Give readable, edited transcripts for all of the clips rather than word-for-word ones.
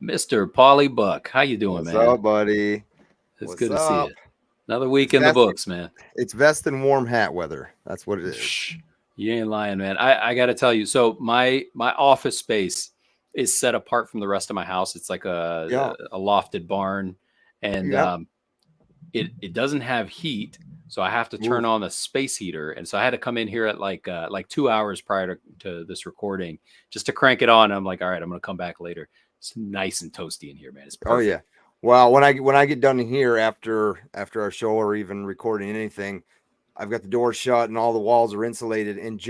Mr. Paulybuck. How you doing, What's man? up, buddy? It's What's good to see up? you. Another week It's in the vest. books, man. It's vest and warm hat weather. That's what it is. Shh, you ain't lying, man. I got to tell you. So my office space is set apart from the rest of my house. It's like Yeah, a lofted barn, and yeah. it doesn't have heat, so I have to turn Oof. on the space heater. And so I had to come in here at like 2 hours prior to this recording just to crank it on. I'm like, all right, I'm gonna come back later. It's nice and toasty in here, man. It's Oh perfect. yeah. Well, when I get done here after our show or even recording anything, I've got the door shut and all the walls are insulated, and Mm,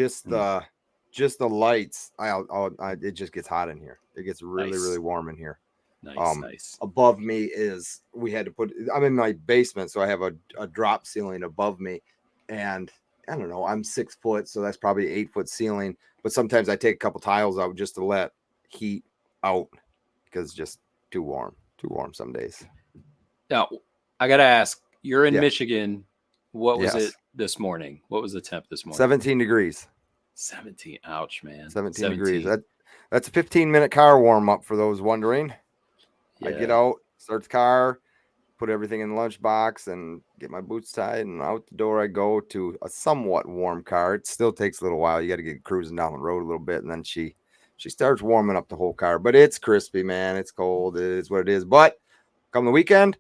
just the lights. It just gets hot in here. It gets really nice, warm in here. nice, Um, nice. Above me is we had to put. I'm in my basement, so I have a drop ceiling above me, and I don't know. I'm 6 foot, so that's probably 8 foot ceiling. But sometimes I take a couple tiles out just to let heat out because it's just too warm some days. Now, I gotta ask. You're in Yeah. Michigan. What was it Yes. this morning? What was the temp this morning? 17 degrees. 17. Ouch, man. 17 degrees. 17. That's a 15-minute car warm up for those wondering. I get Yeah. out, start the car, put everything in the lunchbox, and get my boots tied, and out the door I go to a somewhat warm car. It still takes a little while. You got to get cruising down the road a little bit, and then she starts warming up the whole car. But it's crispy, man. It's cold. It is what it is. But come the weekend,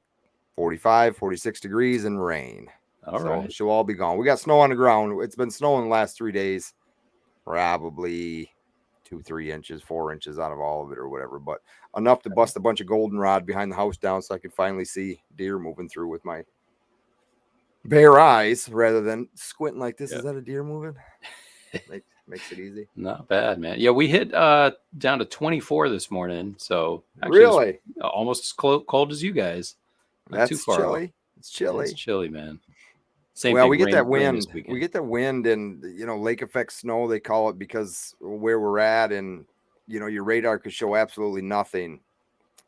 45, 46 degrees and rain. All So right. she'll all be gone. We got snow on the ground. It's been snowing the last 3 days, probably 2, 3 inches, 4 inches out of all of it or whatever, but enough to bust a bunch of goldenrod behind the house down so I could finally see deer moving through with my bare eyes rather than squinting like this. Yeah. Is that a deer moving? Makes it easy. Not bad, man. Yeah, we hit down to 24 this morning, so actually it was Really? almost as cold as you guys. Not too That's far off. chilly. It's It's chilly. chilly, man. Same Well, thing. we get that Rain this wind. We weekend. get that wind and lake effect snow they call it because where we're at, and your radar could show absolutely nothing,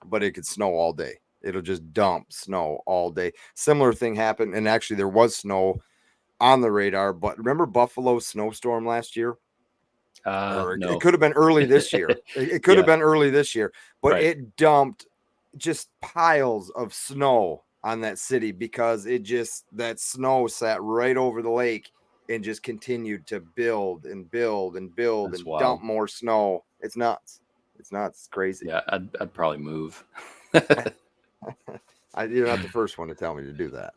but it could snow all day. It'll just dump snow all day. Similar thing happened, and actually there was snow on the radar. But remember Buffalo snowstorm last year, or it No. could have been early this year. It could have Yeah. been early this year, but Right. it dumped just piles of snow on that city because that snow sat right over the lake and just continued to build and build and build That's and dump wild. more snow. It's nuts. It's nuts. It's crazy. Yeah, I'd probably move. You're not the first one to tell me to do that.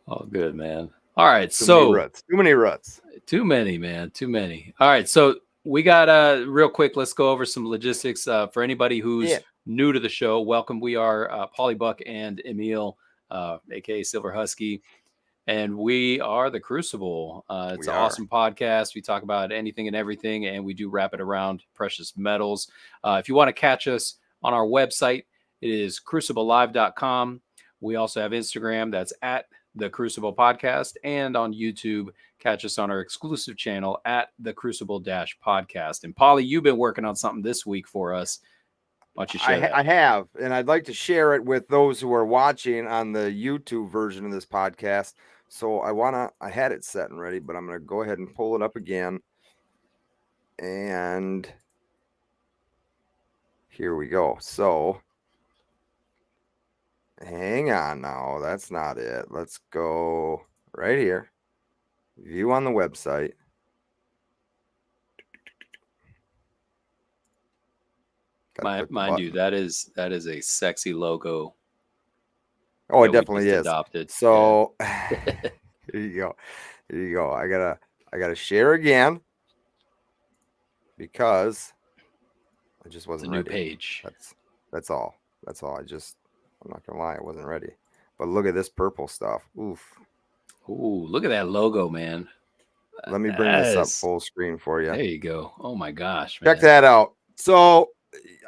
All good, man. All right, Too many so ruts. Too many ruts. too many, man. Too many. All right. So we got real quick, let's go over some logistics. For anybody Yeah. who's new to the show, welcome. We are Paulybuck and Emil, aka Silver Husky. And we are the Crucible. It's We an are. awesome podcast. We talk about anything and everything, and we do wrap it around precious metals. If you want to catch us on our website, it is cruciblelive.com. We also have Instagram, that's at the Crucible Podcast, and on YouTube, catch us on our exclusive channel at the Crucible Podcast. And Polly, you've been working on something this week for us. Why don't you share that? I have, and I'd like to share it with those who are watching on the YouTube version of this podcast. So I had it set and ready, but I'm gonna go ahead and pull it up again. And here we go. So hang on now. That's not it. Let's go right here. View on the website. Gotta click the Mind you, button. that is a sexy logo Oh, it that we definitely just is. adopted. Yeah. So here you go. Here you go. I gotta share again because I just It's a wasn't new ready. page. That's all. That's all. I'm not gonna lie, I wasn't ready. But look at this purple stuff. Oof. Ooh, look at that logo, man. Let me bring this up Yes. full screen for you. There you go. Oh my gosh, Check man. that out. So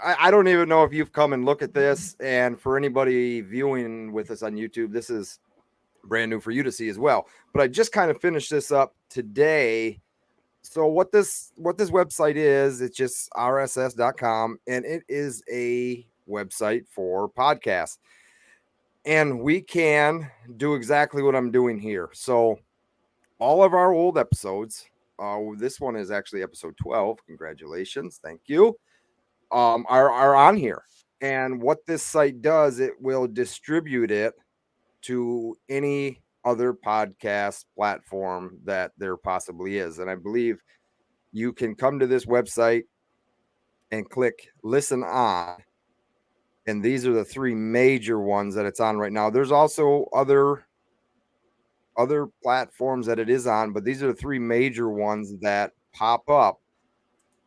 I don't even know if you've come and look at this. And for anybody viewing with us on YouTube, this is brand new for you to see as well. But I just kind of finished this up today. So what this website is, it's just rss.com, and it is a website for podcasts. And we can do exactly what I'm doing here. So all of our old episodes, this one is actually episode 12. Congratulations. Thank you. Are on here. And what this site does, it will distribute it to any other podcast platform that there possibly is. And I believe you can come to this website and click listen on. And these are the three major ones that it's on right now. There's also other platforms that it is on, but these are the three major ones that pop up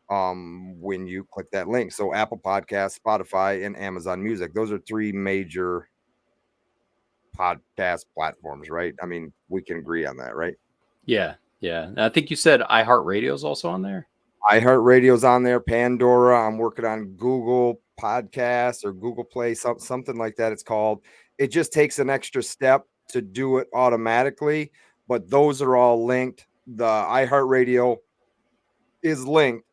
when you click that link. So Apple Podcasts, Spotify, and Amazon Music. Those are three major podcast platforms, right? I mean, we can agree on that, right? Yeah. And I think you said iHeartRadio is also on there. iHeartRadio's on there, Pandora. I'm working on Google Podcasts or Google Play, something like that. It's called. It just takes an extra step to do it automatically, but those are all linked. The iHeartRadio is linked.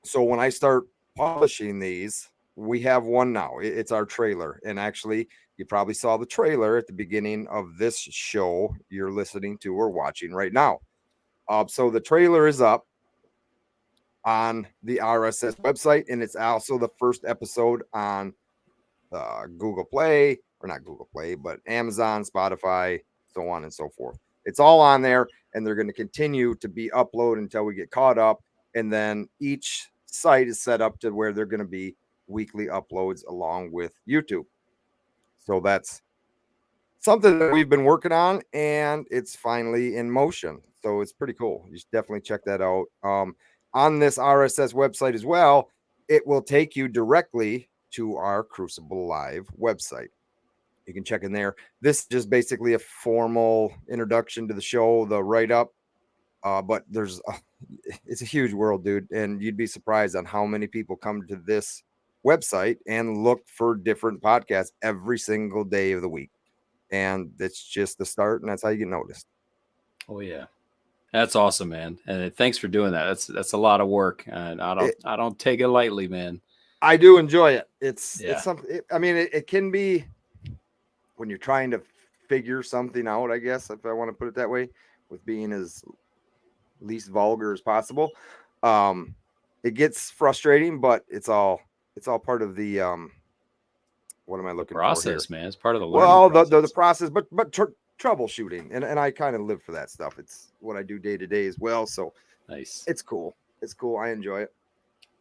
So when I start publishing these, we have one now. It's our trailer. And actually, you probably saw the trailer at the beginning of this show you're listening to or watching right now. So the trailer is up on the RSS website, and it's also the first episode on Google Play, or not Google Play, but Amazon, Spotify, so on and so forth. It's all on there, and they're going to continue to be uploaded until we get caught up. And then each site is set up to where they're going to be weekly uploads along with YouTube. So that's something that we've been working on, and it's finally in motion. So it's pretty cool. You should definitely check that out. On this RSS website as well, it will take you directly to our Crucible Live website. You can check in there. This is just basically a formal introduction to the show, the write-up. But it's a huge world, dude. And you'd be surprised on how many people come to this website and look for different podcasts every single day of the week. And it's just the start, and that's how you get noticed. Oh yeah, that's awesome, man. And thanks for doing that. That's a lot of work, and I don't take it lightly, man. I do enjoy it. It's something. I mean, it can be when you're trying to figure something out, I guess, if I want to put it that way, with being as least vulgar as possible. It gets frustrating, but it's all part of the what am I looking process, for here? Man. It's part of the learning process. The process, but troubleshooting, and I kind of live for that stuff. It's what I do day to day as well. So nice. It's cool. I enjoy it.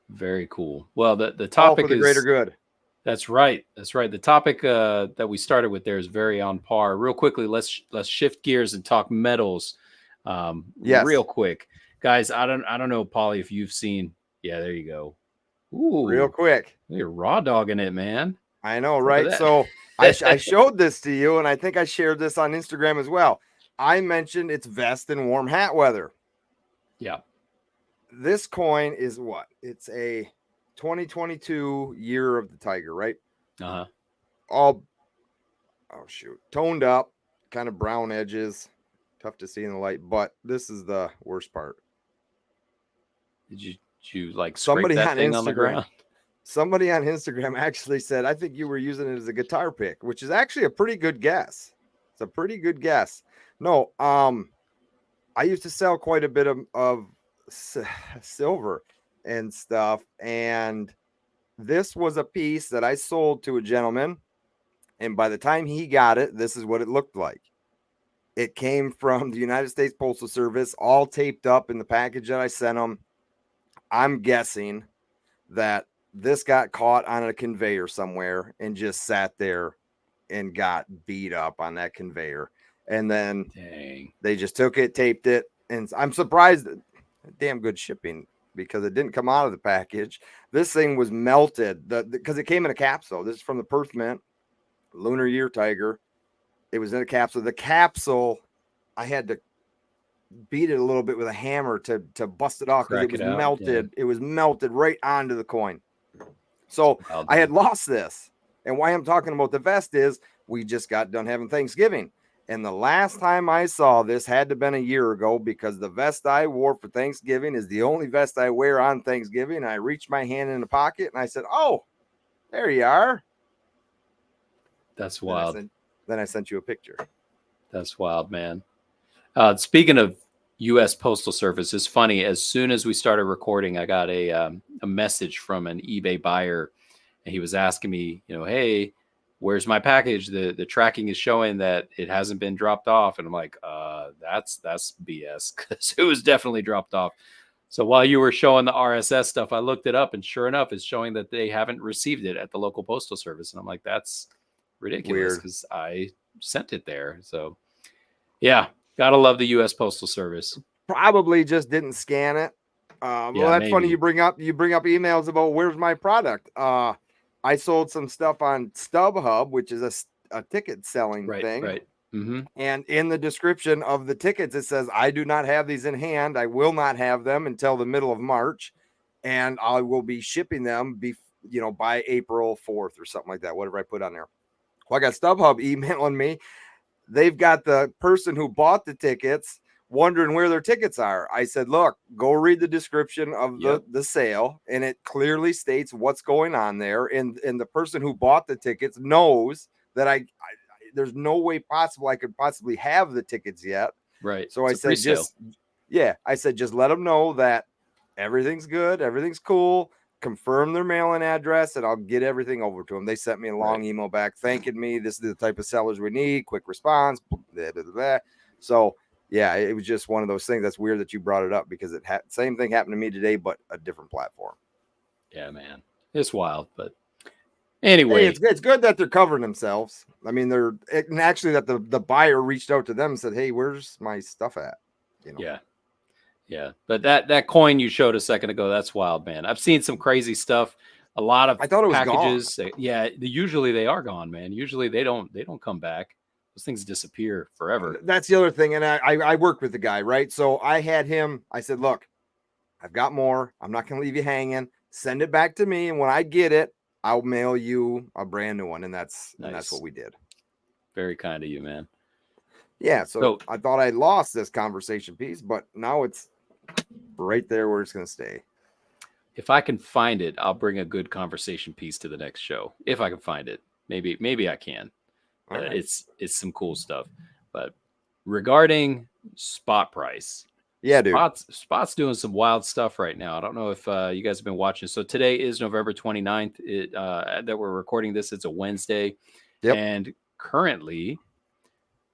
Very cool. Well, the topic all for the greater good. That's right. The topic that we started with there is very on par. Real quickly, let's shift gears and talk metals. Yes. Real quick, guys. I don't know, Pauly, if you've seen. Yeah, there you go. Ooh, real quick. You're raw dogging it, man. I know, right? So I showed this to you, and I think I shared this on Instagram as well. I mentioned it's vest and warm hat weather. Yeah. This coin is what? It's a 2022 year of the tiger, right? Uh-huh. Toned up, kind of brown edges, tough to see in the light, but this is the worst part. Did you like somebody that thing on the ground? Somebody on Instagram actually said, I think you were using it as a guitar pick, which is actually a pretty good guess. It's a pretty good guess. No, I used to sell quite a bit of silver and stuff, and this was a piece that I sold to a gentleman, and by the time he got it, this is what it looked like. It came from the United States Postal Service, all taped up in the package that I sent him. I'm guessing that this got caught on a conveyor somewhere and just sat there and got beat up on that conveyor. And then they just took it, taped it, and I'm surprised that damn good shipping, because it didn't come out of the package. This thing was melted because it came in a capsule. This is from the Perth Mint Lunar Year Tiger. It was in a capsule. The capsule, I had to beat it a little bit with a hammer to bust it off because it was melted. Yeah. It was melted right onto the coin. So I had lost this. And why I'm talking about the vest is we just got done having Thanksgiving. And the last time I saw this had to have been a year ago, because the vest I wore for Thanksgiving is the only vest I wear on Thanksgiving. And I reached my hand in the pocket and I said, oh, there you are. That's wild. Then I sent you a picture. That's wild, man. Speaking of U.S. Postal Service, it's funny. As soon as we started recording, I got a message from an eBay buyer, and he was asking me, hey, where's my package? The tracking is showing that it hasn't been dropped off. And I'm like, that's BS, because it was definitely dropped off. So while you were showing the RSS stuff, I looked it up, and sure enough, it's showing that they haven't received it at the local postal service. And I'm like, that's ridiculous, because I sent it there. So yeah, gotta love the U.S. Postal Service. Probably just didn't scan it. Well, that's funny. You bring up emails about where's my product. I sold some stuff on StubHub, which is a ticket selling thing. Right. Mm-hmm. And in the description of the tickets, it says, I do not have these in hand. I will not have them until the middle of March. And I will be shipping them by April 4th or something like that. Whatever I put on there. Well, I got StubHub emailing me. They've got the person who bought the tickets wondering where their tickets are. I said, look, go read the description of the sale, and it clearly states what's going on there. And the person who bought the tickets knows that I there's no way possible I could possibly have the tickets yet. Right. So I said, just let them know that everything's good, everything's cool. Confirm their mailing address, and I'll get everything over to them. They sent me a long email back thanking me. This is the type of sellers we need. Quick response. Blah, blah, blah. So yeah, it was just one of those things. That's weird that you brought it up, because same thing happened to me today, but a different platform. Yeah, man, it's wild. But anyway, hey, it's good that they're covering themselves. I mean, actually that the buyer reached out to them and said, hey, where's my stuff at? Yeah. But that coin you showed a second ago, that's wild, man. I've seen some crazy stuff. A lot of I thought it was packages. Gone. Yeah, usually they are gone, man. Usually they don't come back. Those things disappear forever. That's the other thing. And I worked with the guy, right? So I had him, I said, look, I've got more. I'm not going to leave you hanging. Send it back to me. And when I get it, I'll mail you a brand new one. And that's what we did. Very kind of you, man. Yeah. So I thought I lost this conversation piece, but now it's right there where it's going to stay. If I can find it, I'll bring a good conversation piece to the next show. If I can find it, maybe I can. Right. It's some cool stuff. But regarding spot price, yeah, dude, Spot's doing some wild stuff right now. I don't know if you guys have been watching. So today is November 29th that we're recording this. It's a Wednesday. Yep. And currently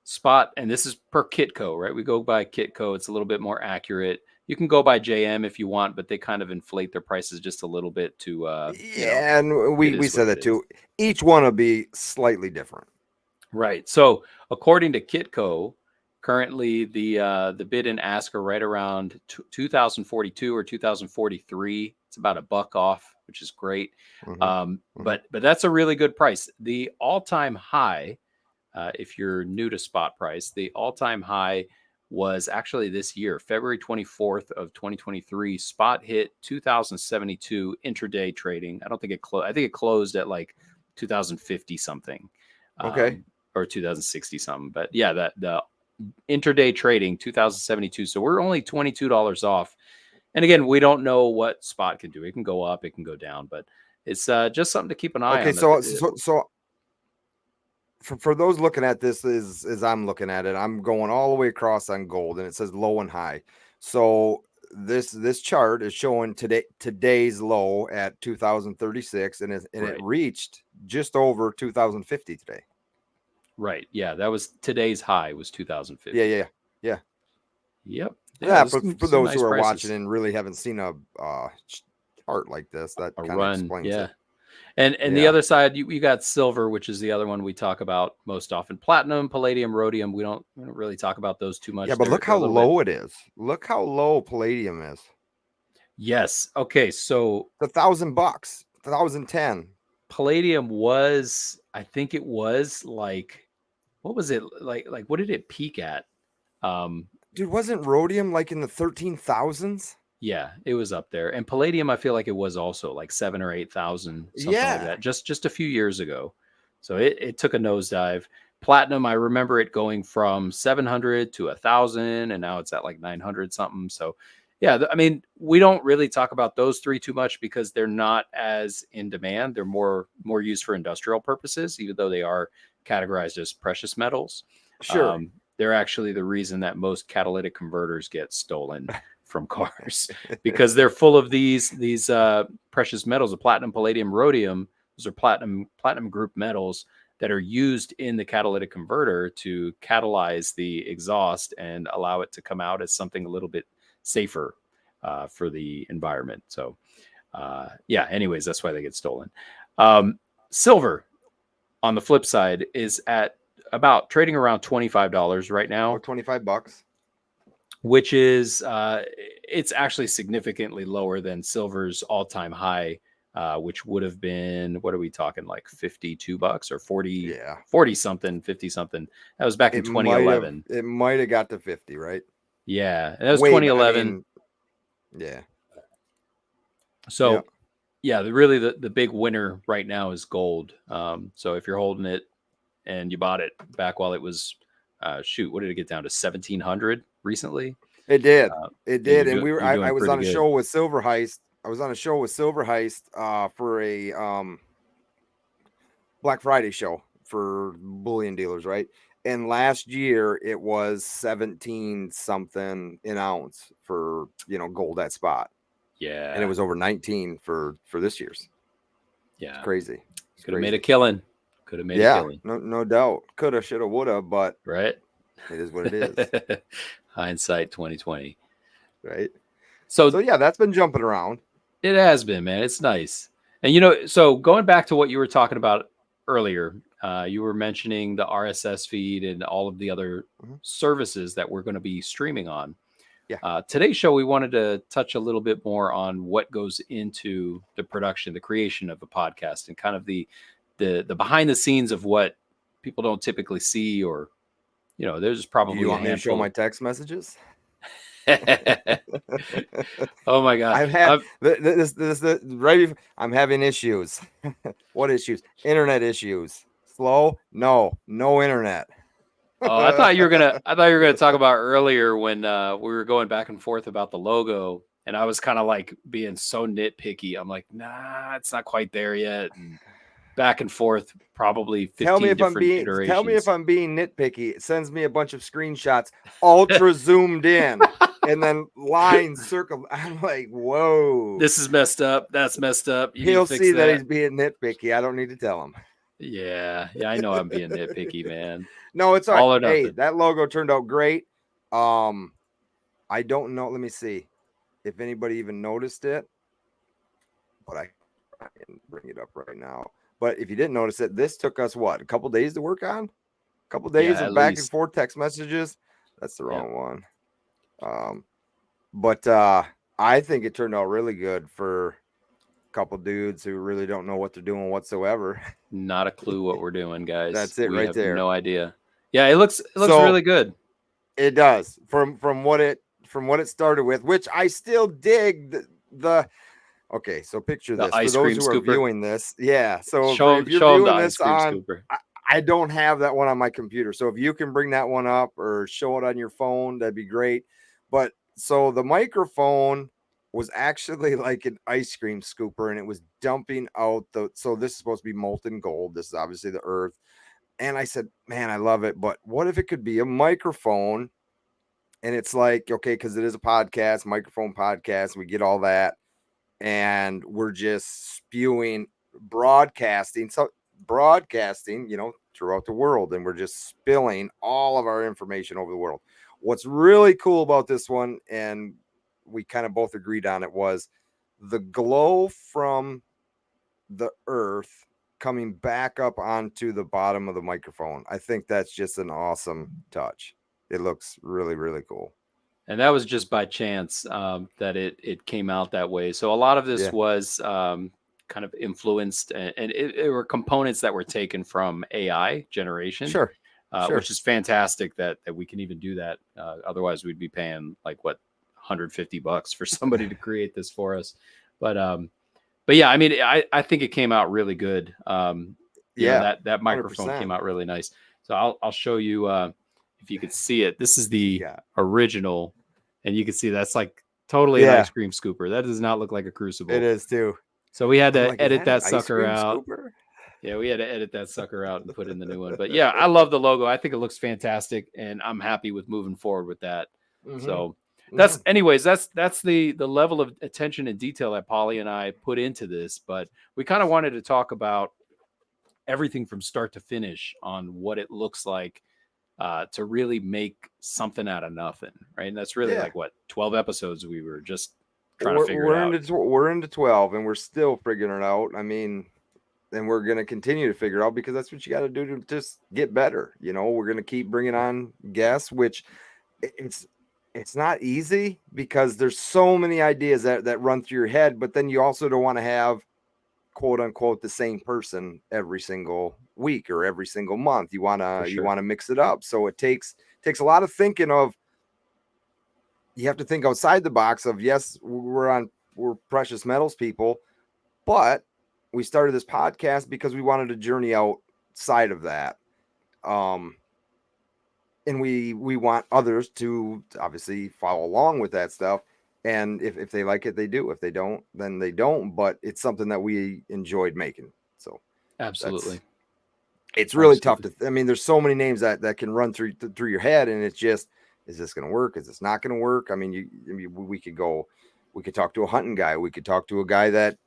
Spot, and this is per Kitco, right? We go by Kitco. It's a little bit more accurate. You can go by JM if you want, but they kind of inflate their prices just a little bit to and we said that too. Each one will be slightly different. Right. So according to Kitco, currently the bid and ask are right around 2042 or 2043. It's about $1 off, which is great. But that's a really good price. The all-time high, if you're new to spot price, the all-time high was actually this year, February 24th of 2023. Spot hit 2072 intraday trading. I don't think it closed. I think it closed at like 2050 something. Okay. Or 2060 something. But yeah, the intraday trading 2072. So we're only $22 off. And again, we don't know what spot can do. It can go up, it can go down, but it's just something to keep an eye on. So for those looking at this as I'm looking at it, I'm going all the way across on gold, and it says low and high. So this chart is showing today's low at 2036, and it reached just over 2050 today. Right. Yeah, that was today's high was 2050. Yeah. Yep. Yeah, for those who are watching and really haven't seen a chart like this, that kind of explains it. And the other side, you got silver, which is the other one we talk about most often. Platinum, palladium, rhodium. We don't really talk about those too much. Yeah, but look how low it is. Look how low palladium is. Yes. Okay. So $1,000, 1,010. Palladium was, I think it was like, what was it like? What did it peak at? Dude, wasn't rhodium like in the 13,000s? Yeah, it was up there. And palladium, I feel like it was also like 7,000 or 8,000, something like that, just a few years ago. So it took a nosedive. Platinum, I remember it going from 700 to 1,000, and now it's at like 900 something. So yeah, I mean, we don't really talk about those three too much because they're not as in demand. They're more used for industrial purposes, even though they are categorized as precious metals. Sure. They're actually the reason that most catalytic converters get stolen from cars because they're full of these precious metals, the platinum, palladium, rhodium. Those are platinum group metals that are used in the catalytic converter to catalyze the exhaust and allow it to come out as something a little bit safer for the environment. So, yeah, anyways, that's why they get stolen. Silver, on the flip side, is at about trading around $25 right now. Or $25. Which is, it's actually significantly lower than silver's all-time high, which would have been, what are we talking, like $52 or 40 something, 50 something. That was back in 2011. It might have got to 50, right? Yeah, that was 2011. Yeah. So, yeah, really the big winner right now is gold. So if you're holding it and you bought it back while it was, what did it get down to, 1,700 recently? It did. It did. And I was on a good. show with Silver Heist. I was on a show with Silver Heist for a Black Friday show for bullion dealers, right? And last year it was 17 something an ounce for, gold at spot. Yeah. And it was over 19 for this year's. Yeah. It's crazy. Could have made a killing. Could have made a killing. No doubt. Coulda, shoulda, woulda, but right. It is what it is. Hindsight 2020. Right. So yeah, that's been jumping around. It has been, man. It's nice. And so going back to what you were talking about earlier, you were mentioning the RSS feed and all of the other services that we're going to be streaming on. Yeah. Today's show, we wanted to touch a little bit more on what goes into the production, the creation of a podcast, and kind of the behind the scenes of what people don't typically see, or there's probably you want me to show my text messages? Oh my god! I've had I'm having issues. What issues? Internet issues. Slow? No internet. Oh, I thought you were gonna talk about earlier when we were going back and forth about the logo, and I was kind of like being so nitpicky. I'm like, nah, it's not quite there yet. And back and forth, probably 15 iterations. Tell me if I'm being nitpicky. It sends me a bunch of screenshots, ultra zoomed in, and then lines circled. I'm like, whoa. This is messed up. That's messed up. He'll see that he's being nitpicky. I don't need to tell him. Yeah, I know I'm being nitpicky, man. No, it's all right. Hey, that logo turned out great. I don't know. Let me see if anybody even noticed it, but I can bring it up right now. But if you didn't notice it, this took us a couple days to work on? A couple days of back and forth text messages. That's the wrong one. But I think it turned out really good for a couple dudes who really don't know what they're doing whatsoever. Not a clue what we're doing, guys. That's it right there. No idea. Yeah, it looks really good. It does. From what it started with, which I still dig the okay, so picture this for those who are viewing this. Yeah, so if you're viewing this on, I don't have that one on my computer. So if you can bring that one up or show it on your phone, that'd be great. But so the microphone was actually like an ice cream scooper, and it was dumping out so this is supposed to be molten gold. This is obviously the earth. And I said, man, I love it. But what if it could be a microphone? And it's like, okay, because it is a podcast, microphone podcast. We get all that. And we're just spewing, broadcasting, throughout the world. And we're just spilling all of our information over the world. What's really cool about this one, and we kind of both agreed on it, was the glow from the earth coming back up onto the bottom of the microphone. I think that's just an awesome touch. It looks really, really cool. And that was just by chance that it came out that way. So a lot of this was kind of influenced, and it were components that were taken from AI generation. Sure. Which is fantastic that we can even do that. Otherwise, we'd be paying like $150 for somebody to create this for us. But yeah, I mean, I think it came out really good. That microphone 100%. Came out really nice. So I'll show you if you could see it. This is the original, and you can see that's like totally an ice cream scooper. That does not look like a Crucible. It is too. So we had to edit that sucker out. Scooper? Yeah, we had to edit that sucker out and put in the new one. But yeah, I love the logo. I think it looks fantastic, and I'm happy with moving forward with that. Mm-hmm. So that's the level of attention and detail that Polly and I put into this. But we kind of wanted to talk about everything from start to finish on what it looks like to really make something out of nothing, right? And that's really like what 12 episodes we were just trying to figure it out. We're into 12 and we're still figuring it out. I mean, and we're going to continue to figure out because that's what you got to do to just get better. You know, we're going to keep bringing on guests, which it's not easy because there's so many ideas that run through your head, but then you also don't want to have quote unquote the same person every single week or every single month. You want to mix it up. So it takes a lot of thinking of, you have to think outside the box of, yes, we're precious metals people, but we started this podcast because we wanted to journey outside of that. And we want others to obviously follow along with that stuff. And if they like it, they do. If they don't, then they don't. But it's something that we enjoyed making. So absolutely, it's really tough to. I mean, there's so many names that can run through your head, and it's just, is this going to work? Is this not going to work? I mean, we could talk to a hunting guy. We could talk to a guy that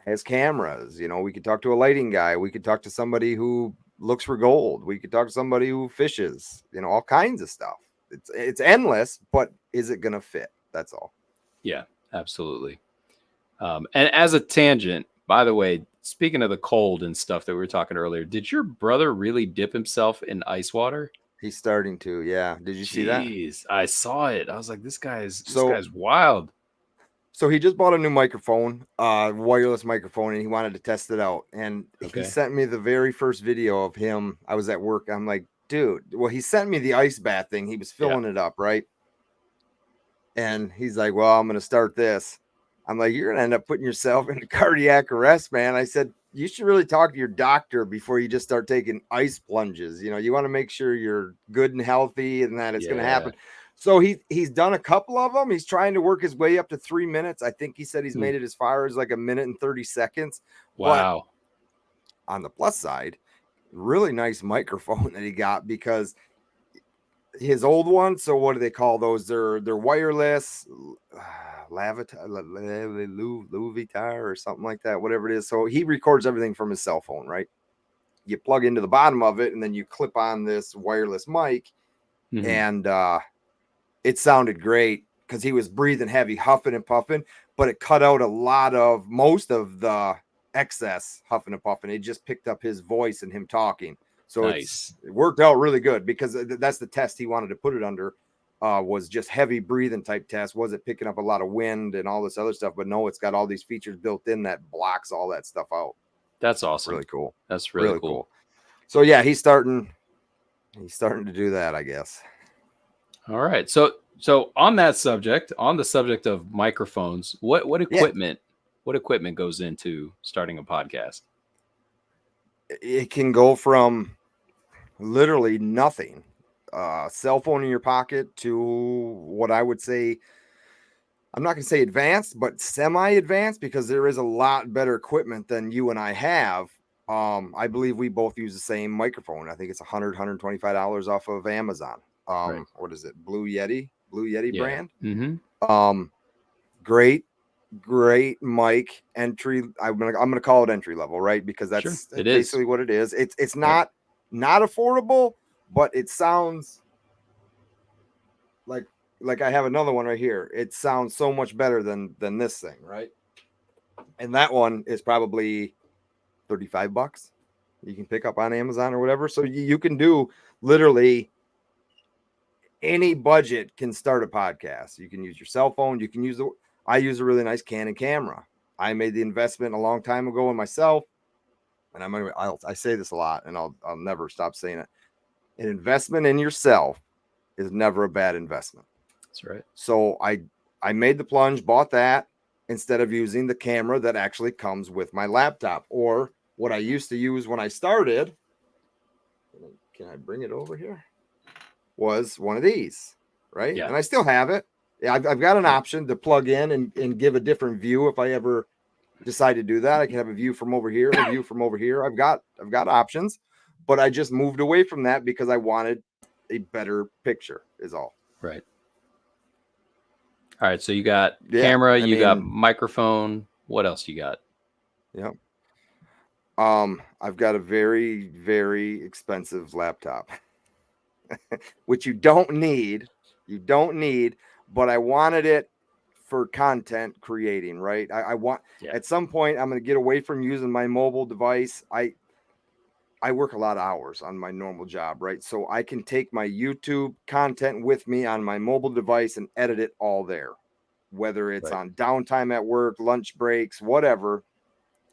has cameras. You know, we could talk to a lighting guy. We could talk to somebody who looks for gold. We could talk to somebody who fishes. You know, all kinds of stuff. It's endless, but is it going to fit? That's all. Yeah, absolutely. And as a tangent, by the way, speaking of the cold and stuff that we were talking earlier, did your brother really dip himself in ice water? He's starting to, yeah. Did you see that? I saw it. I was like, this guy's wild. So he just bought a new microphone, wireless microphone, and he wanted to test it out. And he sent me the very first video of him. I was at work. I'm like, dude, well, he sent me the ice bath thing. He was filling it up, right? And he's like, well, I'm going to start this. I'm like, you're going to end up putting yourself into cardiac arrest, man. I said, you should really talk to your doctor before you just start taking ice plunges. You know, you want to make sure you're good and healthy and that it's going to happen. So he's done a couple of them. He's trying to work his way up to 3 minutes. I think he said he's made it as far as like 1 minute and 30 seconds. Wow. But on the plus side, really nice microphone that he got, because his old one. So what do they call those? They're wireless, Louis Vuitton or something like that, whatever it is. So he records everything from his cell phone, right? You plug into the bottom of it and then you clip on this wireless mic, and it sounded great because he was breathing heavy, huffing and puffing, but it cut out most of the excess huffing and puffing. It just picked up his voice and him talking. So it worked out really good, because that's the test he wanted to put it under, was just heavy breathing type test. Was it picking up a lot of wind and all this other stuff? But no, it's got all these features built in that blocks all that stuff out. That's awesome. Really cool. That's really cool. So yeah, he's starting to do that, I guess. All right. So on that subject, on the subject of microphones, what equipment goes into starting a podcast? It can go from literally nothing, cell phone in your pocket, to what I would say, I'm not going to say advanced, but semi-advanced, because there is a lot better equipment than you and I have. I believe we both use the same microphone. I think it's $125 off of Amazon. What is it? Blue Yeti brand. Great mic entry. I'm gonna call it entry level, right? Because that's basically what it is. It's not affordable, but it sounds like I have another one right here. It sounds so much better than this thing, right? And that one is probably $35. You can pick up on Amazon or whatever. So you can do literally any budget can start a podcast. You can use your cell phone. You can use I use a really nice Canon camera. I made the investment a long time ago in myself, and I say this a lot, and I'll never stop saying it. An investment in yourself is never a bad investment. That's right. So I made the plunge, bought that, instead of using the camera that actually comes with my laptop, or what I used to use when I started. Can I bring it over here? Was one of these, right? Yeah. And I still have it. Yeah, I've got an option to plug in and give a different view if I ever decide to do that. I can have a view from over here, a view from over here. I've got options, but I just moved away from that because I wanted a better picture, is all. Right. All right. So you got Yeah, camera, I you got mean, microphone. What else you got? yeah. I've got a very, very expensive laptop, which you don't need. You don't need, but I wanted it for content creating, right? I want Yeah. at some point I'm going to get away from using my mobile device. I work a lot of hours on my normal job, right? So I can take my YouTube content with me on my mobile device and edit it all there, whether it's Right. on downtime at work, lunch breaks, whatever.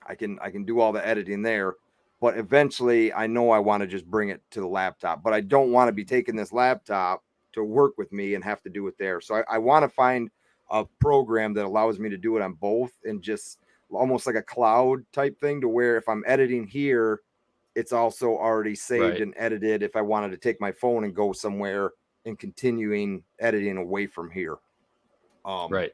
I can do all the editing there. But eventually I know I want to just bring it to the laptop, but I don't want to be taking this laptop to work with me and have to do it there. So I want to find a program that allows me to do it on both and just almost like a cloud type thing to where if I'm editing here, it's also already saved Right. and edited if I wanted to take my phone and go somewhere and continuing editing away from here. Right.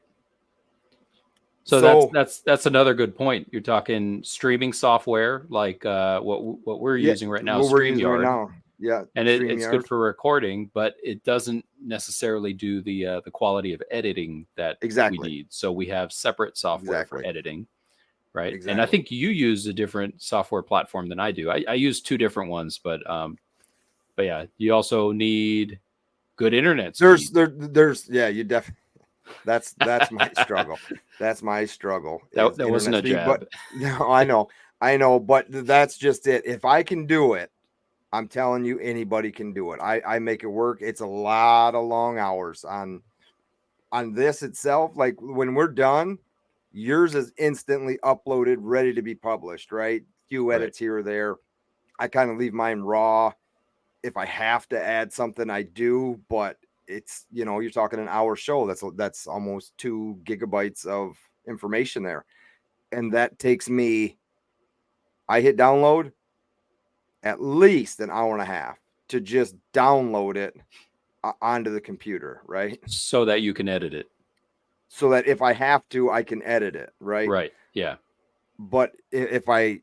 So So that's another good point. You're talking streaming software like what we're yeah, using right now, what we're using right StreamYard, now. Yeah, and it's good StreamYard. for recording, but it doesn't necessarily do the quality of editing that we Exactly. need. So we have separate software for Exactly. editing, right? And I Exactly. think you use a different software platform than I do. I use two different ones, but yeah, you also need good internet speed. There's yeah, you definitely that's my struggle. That's my struggle is That wasn't internet a speed. But jab. no, I know, but that's just it. If I can do it, I'm telling you, anybody can do it. I make it work. It's a lot of long hours on this itself. Like when we're done, yours is instantly uploaded, ready to be published, right? Few Right. edits here or there. I kind of leave mine raw. If I have to add something, I do, but it's you're talking an hour show. That's almost 2 gigabytes of information there. And that takes me, I hit download at least an hour and a half to just download it onto the computer, right? So that you can edit it. So that if I have to, I can edit it, right? Right. Yeah. But if I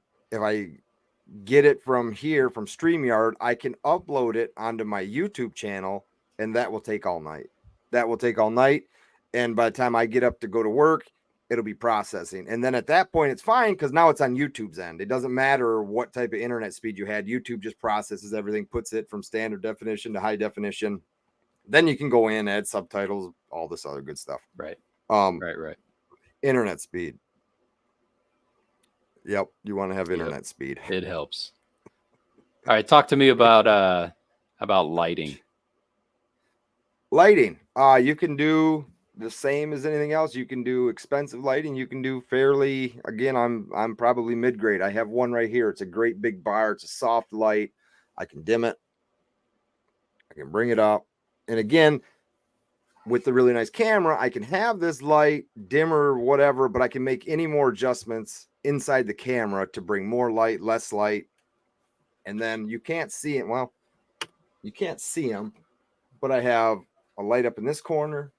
get it from here from StreamYard, I can upload it onto my YouTube channel, and that will take all night. That will take all night. And by the time I get up to go to work, it'll be processing. And then at that point, it's fine because now it's on YouTube's end. It doesn't matter what type of internet speed you had. YouTube just processes everything, puts it from standard definition to high definition. Then you can go in, add subtitles, all this other good stuff. Right. Um, Right. internet speed. Yep, you want to have Yep. internet speed. It helps. All right. Talk to me about lighting. Lighting. You can do the same as anything else. You can do expensive lighting. You can do fairly. Again, I'm probably mid grade. I have one right here. It's a great big bar. It's a soft light. I can dim it. I can bring it up. And again, with the really nice camera, I can have this light dimmer, whatever, but I can make any more adjustments inside the camera to bring more light, less light. And then you can't see it. Well, you can't see them, but I have a light up in this corner,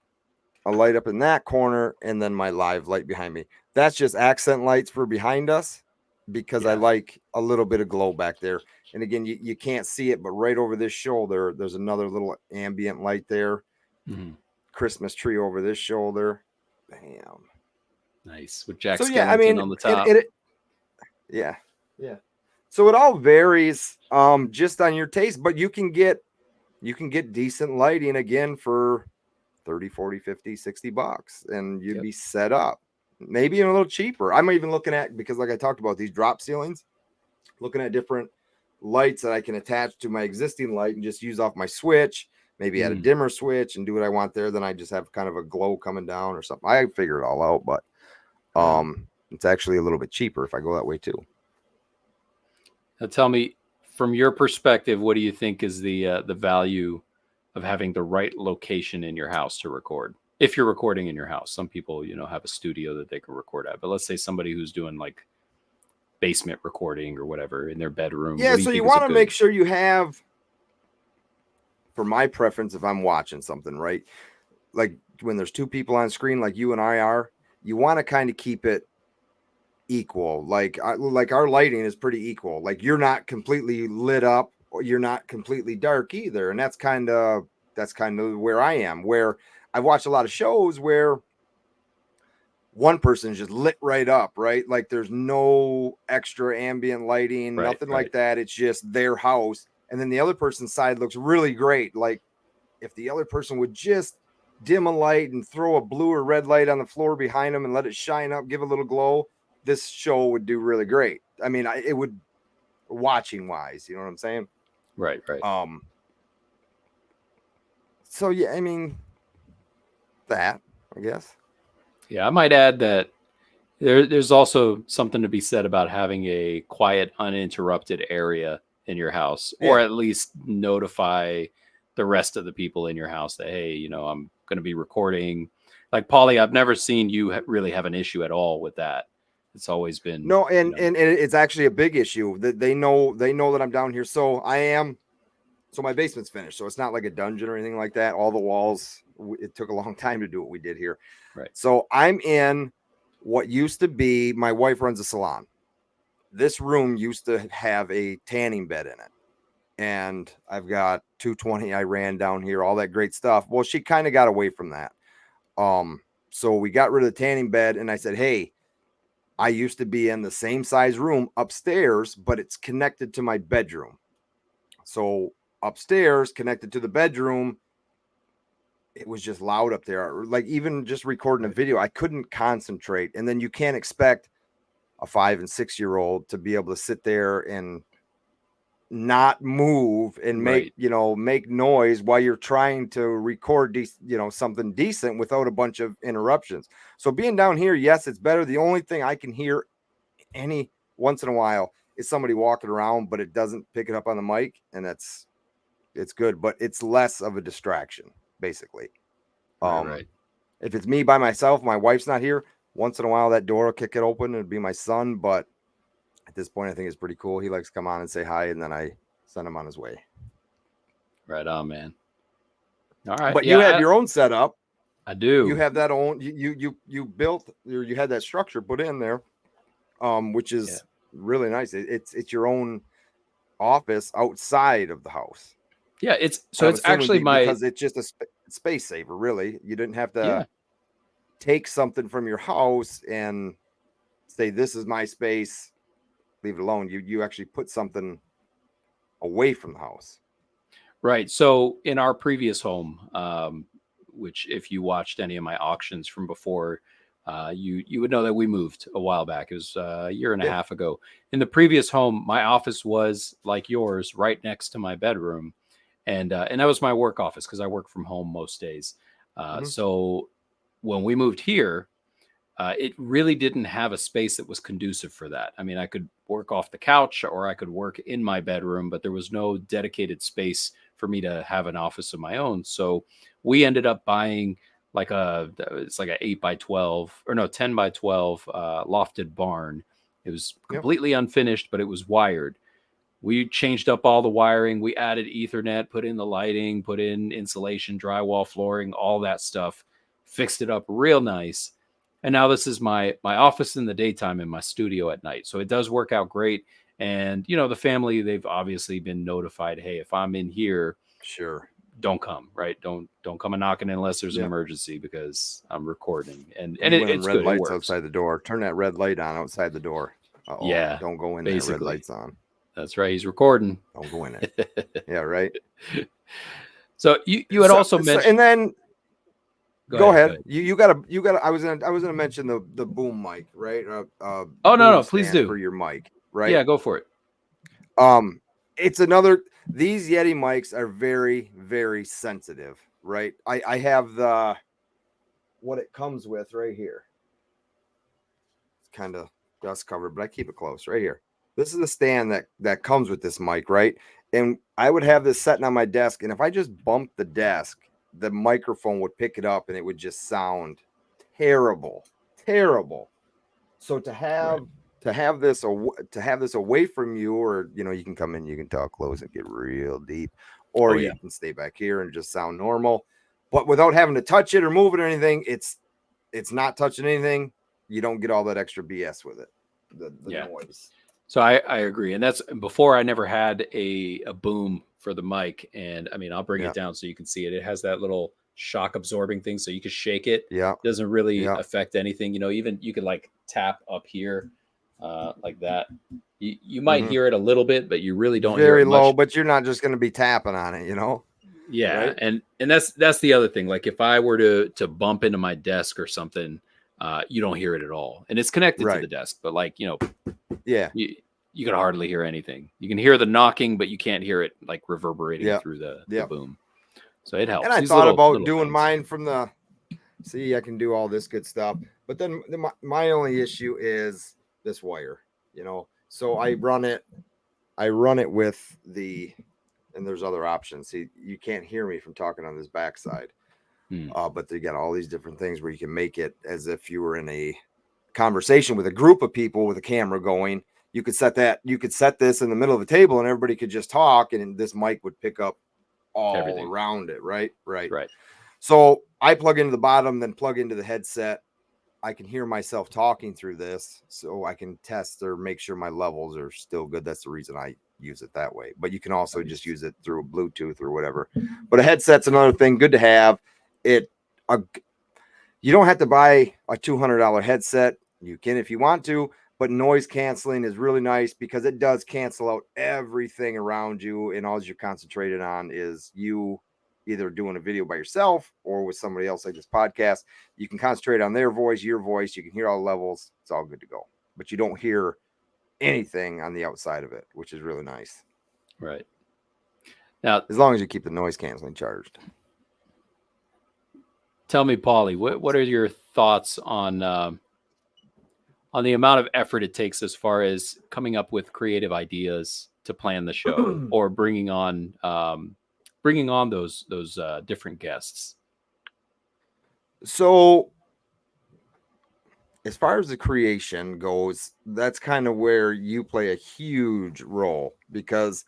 a light up in that corner, and then my live light behind me. That's just accent lights for behind us because I Yeah. like a little bit of glow back there. And again, you can't see it, but right over this shoulder, there's another little ambient light there. Mm-hmm. Christmas tree over this shoulder. Bam. Nice. With Jack So yeah, I Skellington mean, on the top. yeah, yeah. So it all varies just on your taste, but you can get decent lighting again for 30, 40, 50, 60 bucks and you'd Yep. be set up. Maybe even a little cheaper. I'm even looking at, because like I talked about these drop ceilings, looking at different lights that I can attach to my existing light and just use off my switch, maybe add a dimmer switch and do what I want there. Then I just have kind of a glow coming down or something. I figure it all out, but it's actually a little bit cheaper if I go that way too. Now tell me, from your perspective, what do you think is the value of having the right location in your house to record? If you're recording in your house, some people, have a studio that they can record at. But let's say somebody who's doing like basement recording or whatever in their bedroom. Yeah, What do so you you think is a want to good? make sure you have, for my preference, if I'm watching something, right? Like when there's two people on screen, like you and I are, you want to kind of keep it equal. Like our lighting is pretty equal. Like you're not completely lit up or you're not completely dark either. And that's kind of where I am, where I've watched a lot of shows where one person is just lit right up, right? Like there's no extra ambient lighting, nothing like that. It's just their house. And then the other person's side looks really great. Like if the other person would just dim a light and throw a blue or red light on the floor behind them and let it shine up, give a little glow, this show would do really great. I mean, it would, watching wise, you know what I'm saying? Right. So yeah, I mean, that, I guess. Yeah, I might add that there's also something to be said about having a quiet, uninterrupted area in your house, or at least notify the rest of the people in your house that, hey, you know, I'm going to be recording. Like Pauly, I've never seen you really have an issue at all with that. It's always been no, and it's actually a big issue that they know that I'm down here. So my basement's finished, so it's not like a dungeon or anything like that. All the walls, it took a long time to do what we did here. Right. So I'm in what used to be, my wife runs a salon. This room used to have a tanning bed in it. And I've got 220 I ran down here, all that great stuff. Well, she kind of got away from that. So we got rid of the tanning bed, and I said, hey, I used to be in the same size room upstairs, but it's connected to my bedroom. So upstairs, connected to the bedroom, it was just loud up there. Like even just recording a video, I couldn't concentrate. And then you can't expect a 5 and 6 year old to be able to sit there and not move and make noise while you're trying to record something decent without a bunch of interruptions. So being down here, yes, it's better. The only thing I can hear any once in a while is somebody walking around, but it doesn't pick it up on the mic, and it's good, but it's less of a distraction basically. Right. If it's me by myself, my wife's not here, once in a while that door will kick it open, it'd be my son, but at this point, I think it's pretty cool. He likes to come on and say hi, and then I send him on his way. Right on, man. All right. But you have your own setup. I do. You have that own. You built. You had that structure put in there, which is really nice. It's your own office outside of the house. Yeah, it's actually because it's just a space saver. Really, you didn't have to take something from your house and say, "This is my space." Leave it alone. You actually put something away from the house. Right. So in our previous home, which if you watched any of my auctions from before, you would know that we moved a while back. It was a year and a half ago. In the previous home, my office was like yours, right next to my bedroom. And that was my work office because I work from home most days. So when we moved here, it really didn't have a space that was conducive for that. I mean, I could work off the couch or I could work in my bedroom, but there was no dedicated space for me to have an office of my own. So we ended up buying it's like an 8x12 or no, 10x12 lofted barn. It was completely unfinished, but it was wired. We changed up all the wiring. We added Ethernet, put in the lighting, put in insulation, drywall, flooring, all that stuff, fixed it up real nice. And now this is my office in the daytime and my studio at night. So it does work out great. And, you know, the family, they've obviously been notified, hey, if I'm in here, don't come, right? Don't come a knocking unless there's an emergency because I'm recording. And it's red good. Lights outside the door. Turn that red light on outside the door. Yeah. Don't go in there. Red lights on. That's right. He's recording. Don't go in it. Yeah, right. So you had also mentioned, and then go ahead. You got. I was gonna mention the boom mic, right? No, please do for your mic, right? Yeah, go for it. It's another. These Yeti mics are very, very sensitive, right? I have what it comes with right here. It's kind of dust covered, but I keep it close right here. This is the stand that comes with this mic, right? And I would have this sitting on my desk, and if I just bumped the desk, the microphone would pick it up, and it would just sound terrible. So to have this away from you, or you can come in, you can talk close and get real deep, or you can stay back here and just sound normal, but without having to touch it or move it or anything. It's not touching anything. You don't get all that extra BS with it. The noise. So I agree. And that's before I never had a boom for the mic. And I mean, I'll bring it down so you can see it. It has that little shock absorbing thing, so you can shake it. Yeah. It doesn't really Yeah. affect anything. Even you could like tap up here, like that. You might hear it a little bit, but you really don't hear Very it low, much. but you're not just going to be tapping on it, Yeah, right? and that's the other thing. Like if I were to bump into my desk or something, you don't hear it at all, and it's connected to the desk. But like Yeah. you can hardly hear anything. You can hear the knocking, but you can't hear it like reverberating through the boom. So it helps. And I These thought about little doing things. mine from the. See, I can do all this good stuff, but then my only issue is this wire, So I run it with the, and there's other options. See, you can't hear me from talking on this backside, but they got all these different things where you can make it as if you were in a conversation with a group of people with a camera going. You could set this in the middle of the table, and everybody could just talk, and this mic would pick up all Everything around it. Right. So I plug into the bottom, then plug into the headset. I can hear myself talking through this, so I can test or make sure my levels are still good. That's the reason I use it that way. But you can also just use it through Bluetooth or whatever. But a headset's another thing, good to have. You don't have to buy a $200 headset. You can if you want to, but noise canceling is really nice because it does cancel out everything around you, and all you're concentrated on is you either doing a video by yourself or with somebody else like this podcast. You can concentrate on their voice, your voice. You can hear all the levels. It's all good to go. But you don't hear anything on the outside of it, which is really nice. Right. Now, as long as you keep the noise canceling charged. Tell me, Pauly, what are your thoughts on the amount of effort it takes as far as coming up with creative ideas to plan the show or bringing on those different guests? So as far as the creation goes, that's kind of where you play a huge role, because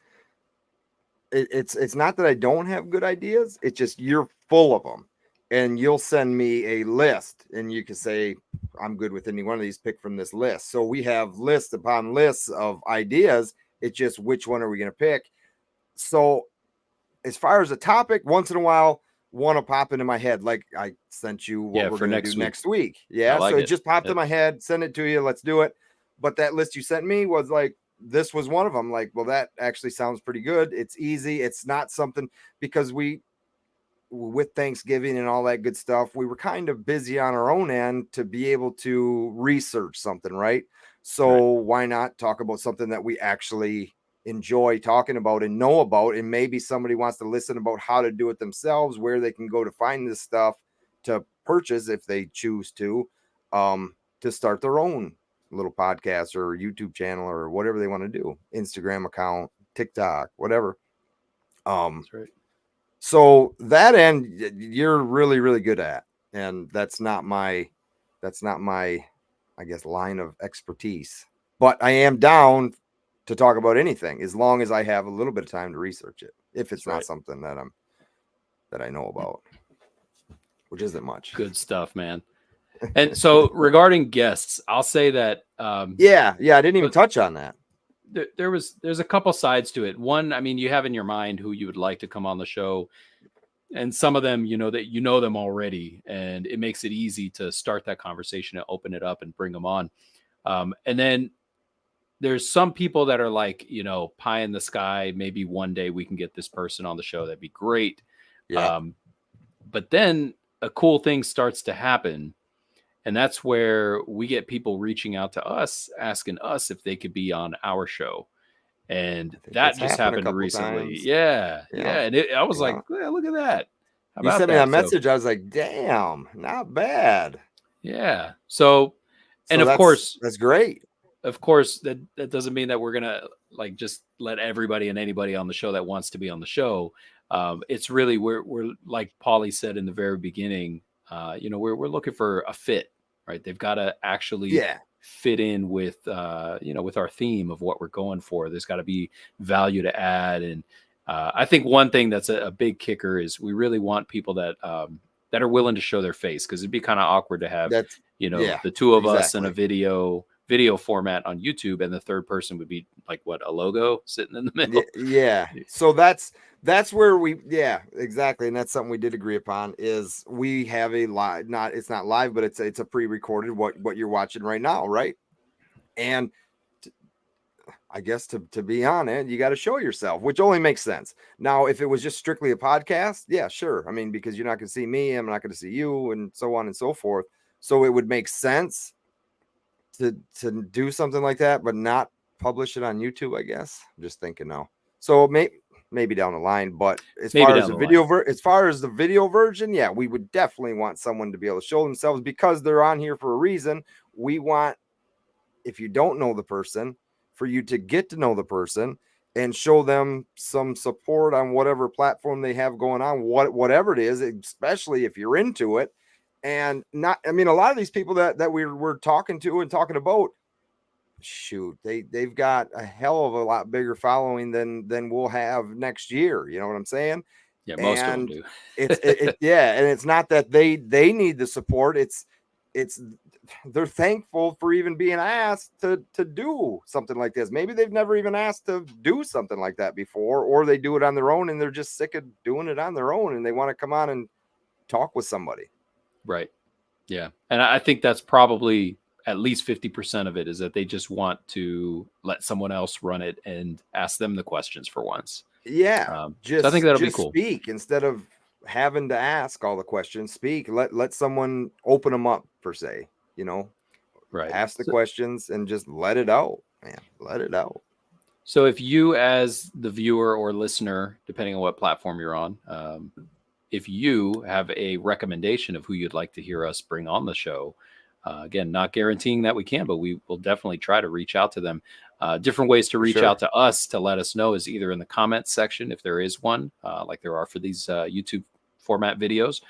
it's not that I don't have good ideas. It's just you're full of them, and you'll send me a list and you can say, I'm good with any one of these, pick from this list. So we have lists upon lists of ideas. It's just, which one are we going to pick? So as far as a topic, once in a while, one will pop into my head. Like I sent you what we're going to do next week. Yeah. Like so it just popped in my head, send it to you. Let's do it. But that list you sent me was like, this was one of them. Like, well, that actually sounds pretty good. It's easy. It's not something, because with Thanksgiving and all that good stuff, we were kind of busy on our own end to be able to research something. Right. So why not talk about something that we actually enjoy talking about and know about, and maybe somebody wants to listen about how to do it themselves, where they can go to find this stuff to purchase if they choose to start their own little podcast or YouTube channel or whatever they want to do, Instagram account, TikTok, whatever. That's right. So that end you're really, really good at, and that's not my I guess line of expertise, but I am down to talk about anything as long as I have a little bit of time to research it, if it's not something that I know about, which isn't much. Good stuff, man. And so regarding guests, I'll say that I didn't even touch on that. There's a couple sides to it. One, I mean, you have in your mind who you would like to come on the show, and some of them, that you know them already, and it makes it easy to start that conversation and open it up and bring them on. And then there's some people that are like, pie in the sky. Maybe one day we can get this person on the show. That'd be great. Yeah. But then a cool thing starts to happen. And that's where we get people reaching out to us, asking us if they could be on our show. And that just happened recently. Times. Yeah. And I was like, look at that. How you sent me that message. I was like, damn, not bad. Yeah. So and of course, that's great. Of course, that doesn't mean that we're going to like just let everybody and anybody on the show that wants to be on the show. It's really, we're like Pauly said in the very beginning, we're looking for a fit, right? They've got to actually fit in with, with our theme of what we're going for. There's got to be value to add. And I think one thing that's a big kicker is we really want people that are willing to show their face, because it'd be kind of awkward to have, the two of us in a video video format on YouTube, and the third person would be like what, a logo sitting in the middle. Yeah. So that's where exactly. And that's something we did agree upon is we have a live, it's not live, but it's a pre-recorded what you're watching right now, right? And I guess to be on it, you got to show yourself, which only makes sense. Now, if it was just strictly a podcast, yeah, sure. I mean, because you're not going to see me, I'm not going to see you, and so on and so forth. So it would make sense to do something like that, but not publish it on YouTube, I guess. I'm just thinking now. So maybe down the line, but as far as the video version, yeah, we would definitely want someone to be able to show themselves because they're on here for a reason. We want, if you don't know the person, for you to get to know the person and show them some support on whatever platform they have going on, whatever it is, especially if you're into it. And not, I mean, a lot of these people that we're talking to and talking about, shoot, they've got a hell of a lot bigger following than we'll have next year. You know what I'm saying? Yeah, most of them do. Yeah, and it's not that they need the support. It's they're thankful for even being asked to do something like this. Maybe they've never even asked to do something like that before, or they do it on their own and they're just sick of doing it on their own and they want to come on and talk with somebody. Right. Yeah. And I think that's probably at least 50% of it is that they just want to let someone else run it and ask them the questions for once. Yeah. So I think that'll be cool. Speak instead of having to ask all the questions. Speak. Let someone open them up, per se. You know, right. Ask the questions and just let it out, man. Let it out. So if you, as the viewer or listener, depending on what platform you're on, if you have a recommendation of who you'd like to hear us bring on the show, again, not guaranteeing that we can, but we will definitely try to reach out to them. Different ways to reach out to us to let us know is either in the comments section, if there is one, like there are for these YouTube format videos,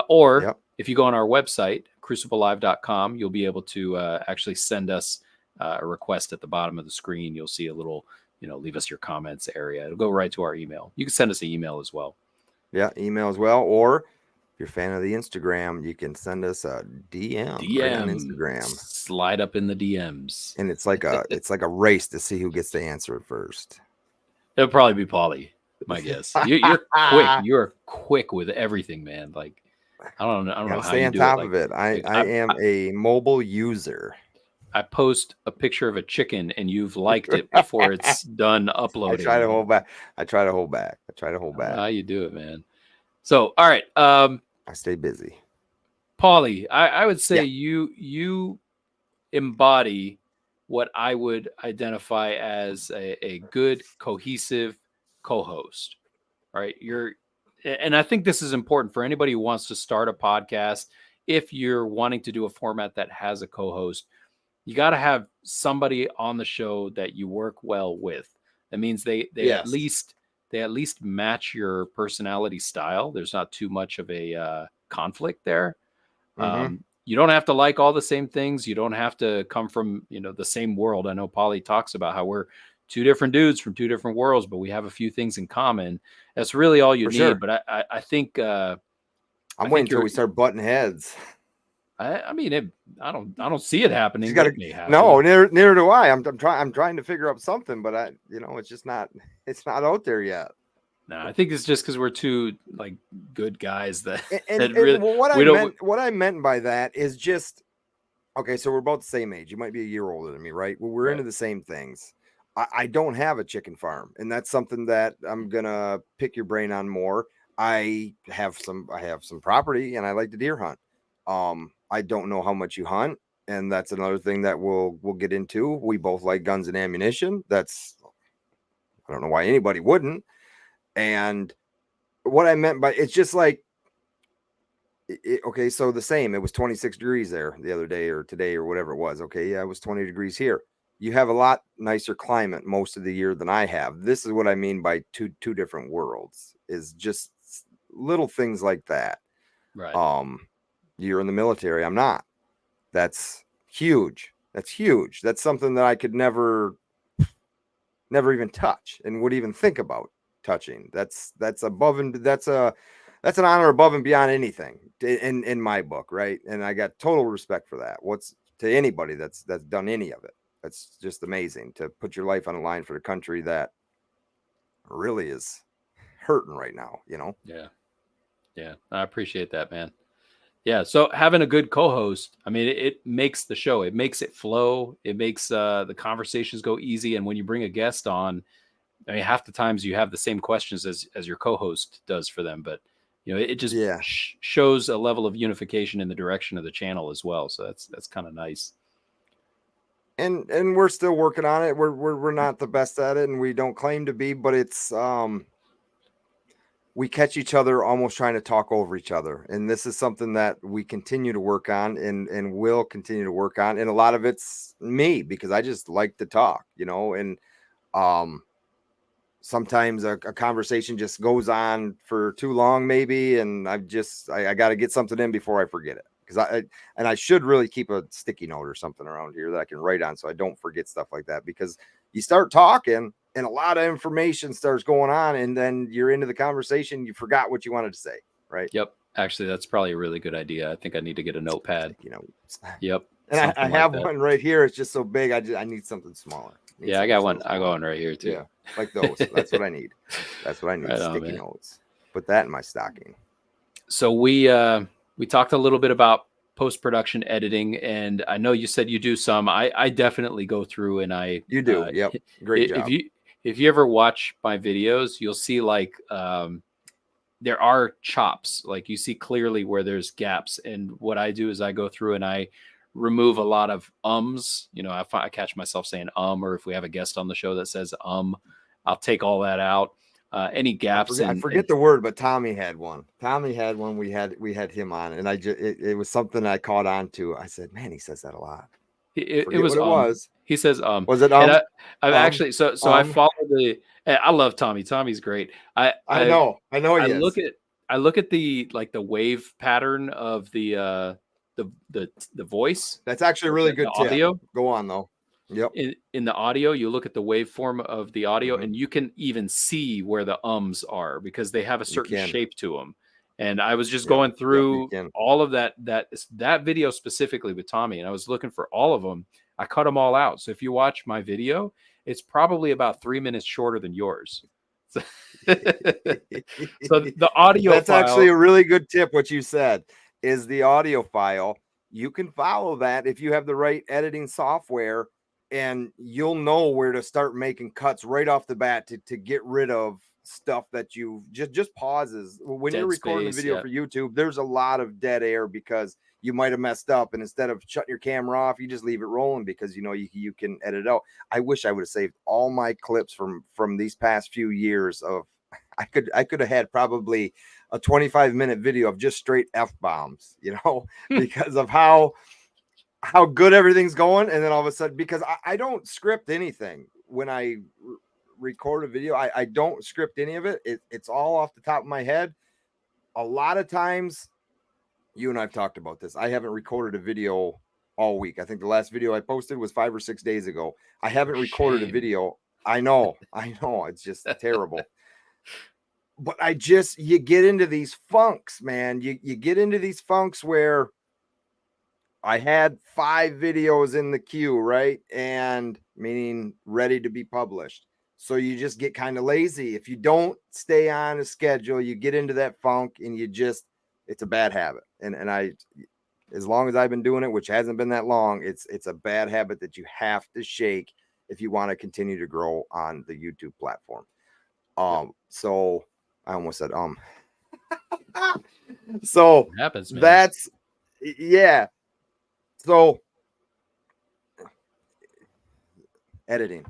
or if you go on our website, cruciblelive.com, you'll be able to actually send us a request at the bottom of the screen. You'll see a little, leave us your comments area. It'll go right to our email. You can send us an email as well. Yeah, email as well. Or if you're a fan of the Instagram, you can send us a DM right on Instagram. Slide up in the DMs. And it's like a race to see who gets to answer it first. It'll probably be Pauly, my guess. You're quick. You're quick with everything, man. Like I don't know how stay you on do top it. of it. I am a mobile user. I post a picture of a chicken and you've liked it before it's done uploading. I try to hold back. I try to hold back. I don't know how you do it, man. So, all right. I stay busy. Pauly, I would say you embody what I would identify as a good, cohesive co-host, right? And I think this is important for anybody who wants to start a podcast. If you're wanting to do a format that has a co-host, you got to have somebody on the show that you work well with. That means they at least match your personality style. There's not too much of a conflict there. Mm-hmm. You don't have to like all the same things. You don't have to come from, the same world. I know Pauly talks about how we're two different dudes from two different worlds, but we have a few things in common. That's really all you need. Sure. But I think I'm waiting until we start butting heads. I mean, I don't see it happening. No, neither do I. I'm trying to figure out something, but it's just not. It's not out there yet. No, I think it's just because we're two like good guys that. What I meant by that is just okay. So we're both the same age. You might be a year older than me, right? Well, we're into the same things. I don't have a chicken farm, and that's something that I'm gonna pick your brain on more. I have some property, and I like to deer hunt. I don't know how much you hunt, and that's another thing that we'll get into. We both like guns and ammunition. I don't know why anybody wouldn't. And what I meant by it's just like, okay, so the same. It was 26 degrees there the other day or today or whatever it was. Okay, yeah, it was 20 degrees here. You have a lot nicer climate most of the year than I have. This is what I mean by two different worlds. Is just little things like that. Right. You're in the military. I'm not. That's huge. That's something that I could never even touch and would even think about touching. That's above and that's an honor above and beyond anything in my book, right? And I got total respect for that. to anybody that's done any of it. That's just amazing to put your life on the line for the country that really is hurting right now, you know? Yeah. I appreciate that, man. Yeah. So having a good co-host, I mean, it makes the show, it makes it flow. It makes the conversations go easy. And when you bring a guest on, I mean, half the times you have the same questions as your co-host does for them, but it just Yeah. shows a level of unification in the direction of the channel as well. So that's kind of nice. And we're still working on it. We're not the best at it, and we don't claim to be, but it's we catch each other almost trying to talk over each other. And this is something that we continue to work on and will continue to work on. And a lot of it's me because I just like to talk, and sometimes a conversation just goes on for too long, maybe. And I got to get something in before I forget it. Because I should really keep a sticky note or something around here that I can write on so I don't forget stuff like that. Because you start talking and a lot of information starts going on, and then you're into the conversation. You forgot what you wanted to say, right? Yep. Actually, that's probably a really good idea. I think I need to get a notepad. Yep. And I have one right here. It's just so big. I need something smaller. Yeah, I got one. I got one right here too. Yeah, like those. That's what I need. That's what I need. Right sticky notes. Put that in my stocking. So we talked a little bit about post-production editing, and I know you said you do some. I definitely go through and you do. Yep. Great job. If you ever watch my videos, you'll see like there are chops. Like you see clearly where there's gaps. And what I do is I go through and I remove a lot of ums. I catch myself saying or if we have a guest on the show that says I'll take all that out. Any gaps? I forget the word, but Tommy had one. We had him on, and it was something I caught on to. I said, "Man, he says that a lot." It was. He says Was it And I've actually I follow the. I love Tommy. Tommy's great. I know. I look at the the wave pattern of the voice. That's actually a really good tip. Audio. Go on though. Yep. In the audio, you look at the waveform of the audio, and you can even see where the ums are because they have a certain shape to them. And I was just going through all of that video specifically with Tommy, and I was looking for all of them. I cut them all out. So if you watch my video, it's probably about 3 minutes shorter than yours. So the audio that's actually a really good tip. What you said is the audio file. You can follow that if you have the right editing software, and you'll know where to start making cuts right off the bat to get rid of stuff that you just pauses when you're recording a video for YouTube. There's a lot of dead air because you might have messed up, and instead of shutting your camera off, you just leave it rolling because you can edit it out. I wish I would have saved all my clips from these past few years of I could have had probably a 25-minute video of just straight F-bombs, because of how good everything's going. And then all of a sudden, because I don't script anything when I record a video, I don't script any of it. It's all off the top of my head. A lot of times, you and I've talked about this. I haven't recorded a video all week. I think the last video I posted was 5 or 6 days ago. I haven't recorded a video. I know. It's just terrible. But you get into these funks, man. You get into these funks where I had 5 videos in the queue, right? And meaning ready to be published. So you just get kind of lazy. If you don't stay on a schedule, you get into that funk and it's a bad habit. And as long as I've been doing it, which hasn't been that long, it's a bad habit that you have to shake if you want to continue to grow on the YouTube platform. So I almost said, so it happens, man. That's, yeah. So editing.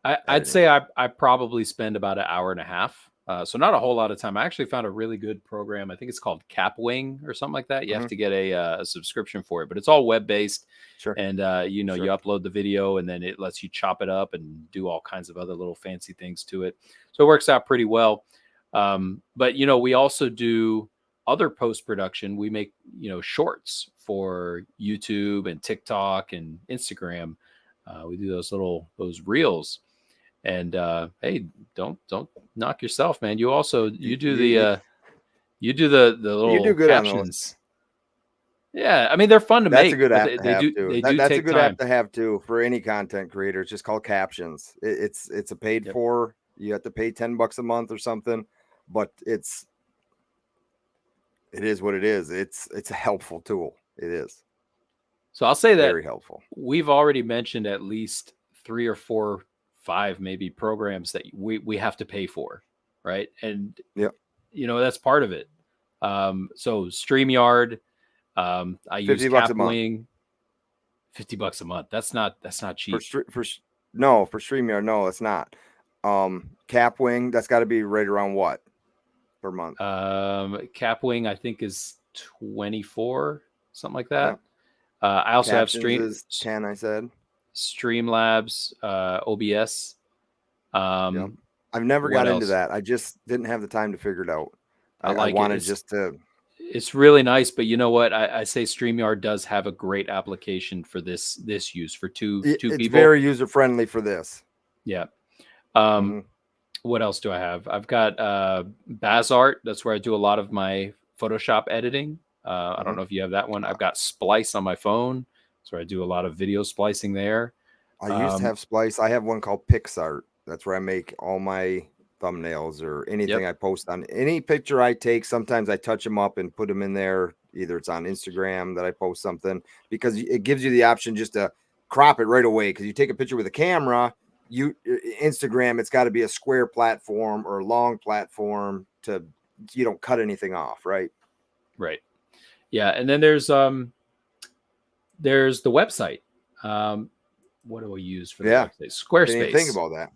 I'd say I probably spend about an hour and a half. So not a whole lot of time. I actually found a really good program. I think it's called Capwing or something like that. You have to get a subscription for it, but it's all web-based. Sure. And you upload the video, and then it lets you chop it up and do all kinds of other little fancy things to it. So it works out pretty well. But we also do other post-production. We make shorts for YouTube and TikTok and Instagram. We do those reels. And hey, don't knock yourself, man. You do the little you do good captions. Yeah, I mean they're fun to That's a make, good but app to they have do too. they do That's a take good app time. to have too for any content creator. It's just called Captions. It's a paid Yep. for. You have to pay $10 a month or something, but it is what it is. It's a helpful tool. It is So I'll say that very helpful. we've already mentioned at least 3 or 4, 5 maybe programs that we have to pay for, right? And Yep. that's part of it. So StreamYard, I use $50 a month Capwing, $50 a month. That's not for cheap. no, for StreamYard. No, it's not. Capwing, that's got to be right around what per month? Capwing I think is 24, something like that. Yep. I also have Captions is 10. I said. Streamlabs, OBS. Yep. I've never What got into else? that. I just didn't have the time to figure it out. I I like it. wanted just to. It's really nice, but you know what? I say StreamYard does have a great application for this use for two It's people. very user friendly for this. Yeah. Mm-hmm. What else do I have? I've got Bazart. That's where I do a lot of my Photoshop editing. I don't know if you have that one. I've got Splice on my phone. That's where I do a lot of video splicing there. I used to have Splice. I have one called PixArt. That's where I make all my thumbnails or anything I post on any picture I take. Sometimes I touch them up and put them in there. Either it's on Instagram that I post something, because it gives you the option just to crop it right away. Because you take a picture with a camera, Instagram, it's got to be a square platform or a long platform to you don't cut anything off, right? Right. Yeah, and then there's the website. What do I use for the website? Squarespace. Didn't even think about that.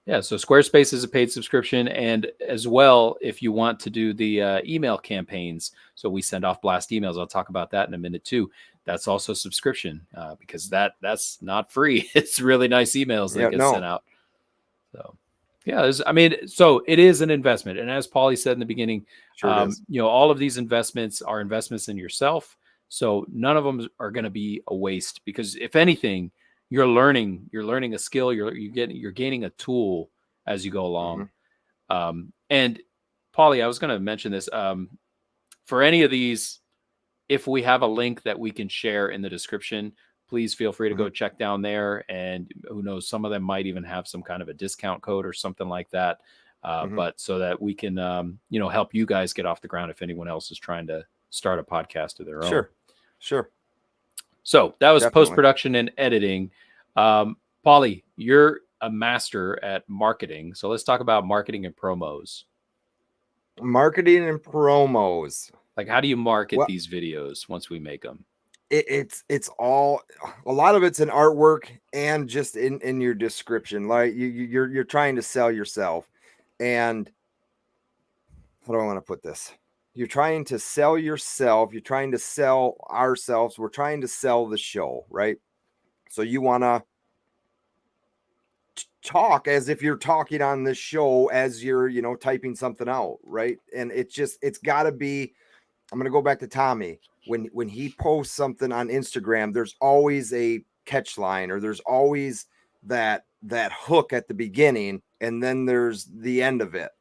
Yeah, so Squarespace is a paid subscription, and as well, if you want to do the email campaigns, so we send off blast emails. I'll talk about that in a minute too. That's also subscription because that's not free. It's really nice emails that get sent out. So yeah, so it is an investment, and as Paulie said in the beginning, Sure it is. all of these investments are investments in yourself. So none of them are going to be a waste, because if anything, you're learning a skill, you're gaining a tool as you go along. And Paulie, I was going to mention this, for any of these, if we have a link that we can share in the description, please feel free to go check down there, and who knows, some of them might even have some kind of a discount code or something like that, but so that we can help you guys get off the ground if anyone else is trying to start a podcast of their own. Sure. So that was post-production and editing. Paulie, you're a master at marketing. So let's talk about marketing and promos. Marketing and promos. Like, how do you market these videos once we make them? It's all, a lot of it's in artwork and just in your description. Like you're trying to sell yourself. And how do I want to put this? You're trying to sell yourself. You're trying to sell ourselves. We're trying to sell the show, right? So you want to talk as if you're talking on this show as you're, typing something out, right? And it's got to be, I'm going to go back to Tommy. When he posts something on Instagram, there's always a catch line, or there's always that hook at the beginning, and then there's the end of it.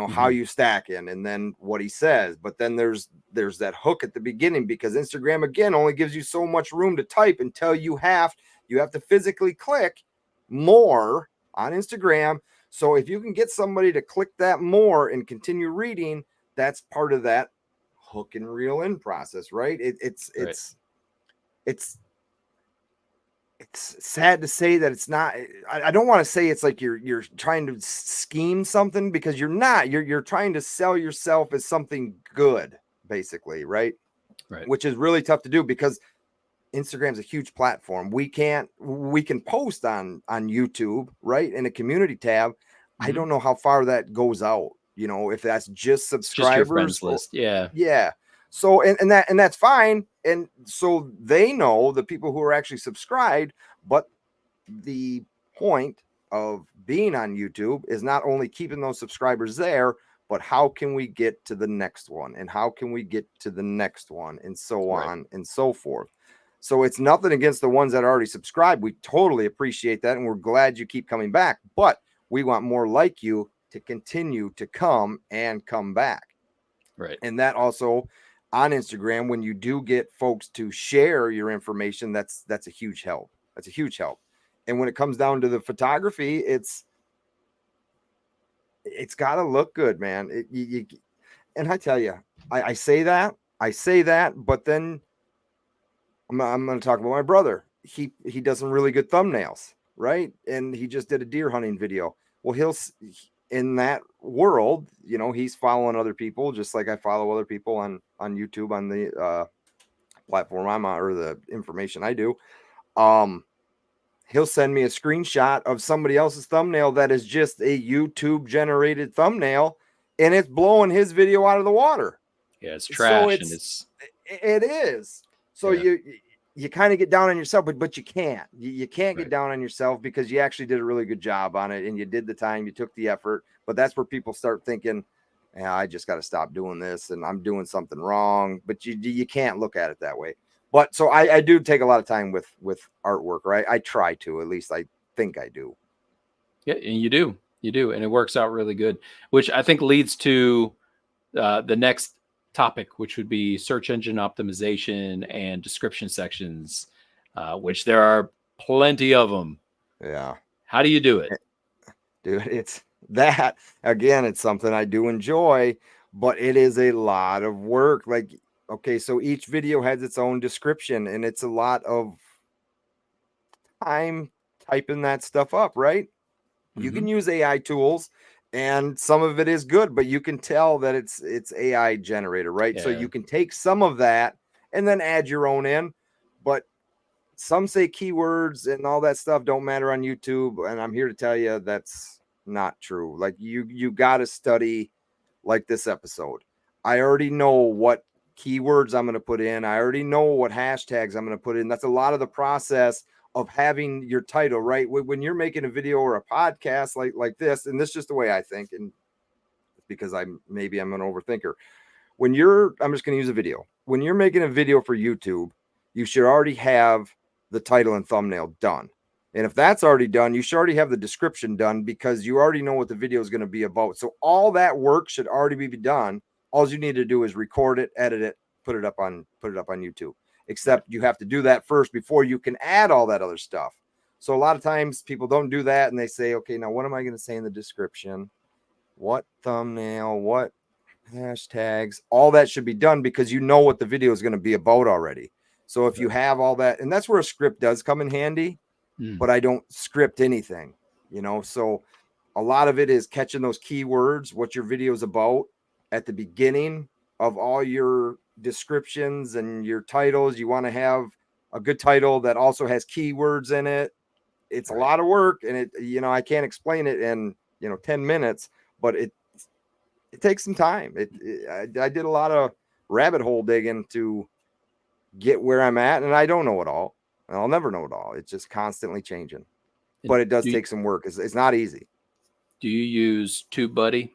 How you stack in, and then what he says. But then there's that hook at the beginning, because Instagram, again, only gives you so much room to type until you have to physically click more on Instagram. So if you can get somebody to click that more and continue reading, that's part of that hook and reel in process, right? It's sad to say that it's not. I don't want to say it's like you're trying to scheme something, because you're not. You're trying to sell yourself as something good, basically, right? Which is really tough to do, because Instagram's a huge platform. We can post on YouTube, right, in a community tab. I don't know how far that goes out. If that's just subscribers, just your friends list. Yeah. So, and that's fine. And so they know, the people who are actually subscribed, but the point of being on YouTube is not only keeping those subscribers there, but how can we get to the next one, and how can we get to the next one, and so on and so forth. So it's nothing against the ones that are already subscribed. We totally appreciate that, and we're glad you keep coming back, but we want more like you to continue to come back. Right. And that also, on Instagram, when you do get folks to share your information, that's a huge help. That's a huge help. And when it comes down to the photography, it's got to look good, man. And I tell you, I say that, but then I'm going to talk about my brother. He does some really good thumbnails, right? And he just did a deer hunting video. Well, in that world, he's following other people, just like I follow other people on YouTube, on the platform I'm on, or the information I do. He'll send me a screenshot of somebody else's thumbnail that is just a YouTube generated thumbnail, and it's blowing his video out of the water. Yeah, it's trash. So it is. So yeah. you kind of get down on yourself, but you can't. You can't get down on yourself because you actually did a really good job on it, and you did the time, you took the effort. But that's where people start thinking, yeah, I just got to stop doing this, and I'm doing something wrong. But you can't look at it that way. But so I do take a lot of time with artwork, right? I try to, at least I think I do. Yeah, and you do, and it works out really good, which I think leads to the next topic, which would be search engine optimization and description sections, which there are plenty of them. Yeah. How do you do it? Dude, it's that, again, it's something I do enjoy, but it is a lot of work. Like, okay, so each video has its own description, and it's a lot of time typing that stuff up, right? You can use AI tools, and some of it is good, but you can tell that it's AI generated, right? Yeah. So you can take some of that and then add your own in. But some say keywords and all that stuff don't matter on YouTube, and I'm here to tell you that's not true. Like, you got to study, like this episode. I already know what keywords I'm going to put in. I already know what hashtags I'm going to put in. That's a lot of the process of having your title, right? When you're making a video or a podcast like this, and this is just the way I think, and because I'm an overthinker. I'm just going to use a video. When you're making a video for YouTube, you should already have the title and thumbnail done. And if that's already done, you should already have the description done, because you already know what the video is going to be about. So all that work should already be done. All you need to do is record it, edit it, put it up on YouTube. Except you have to do that first before you can add all that other stuff. So a lot of times people don't do that, and they say, okay, now what am I going to say in the description? What thumbnail? What hashtags? All that should be done because you know what the video is going to be about already. So if you have all that, and that's where a script does come in handy, but I don't script anything, so a lot of it is catching those keywords, what your video is about at the beginning of all your descriptions and your titles. You want to have a good title that also has keywords in it. It's a lot of work, and I can't explain it in 10 minutes, but it takes some time. I did a lot of rabbit hole digging to get where I'm at, and I don't know it all, and I'll never know it all. It's just constantly changing, but it does take some work. It's not easy. Do you use TubeBuddy?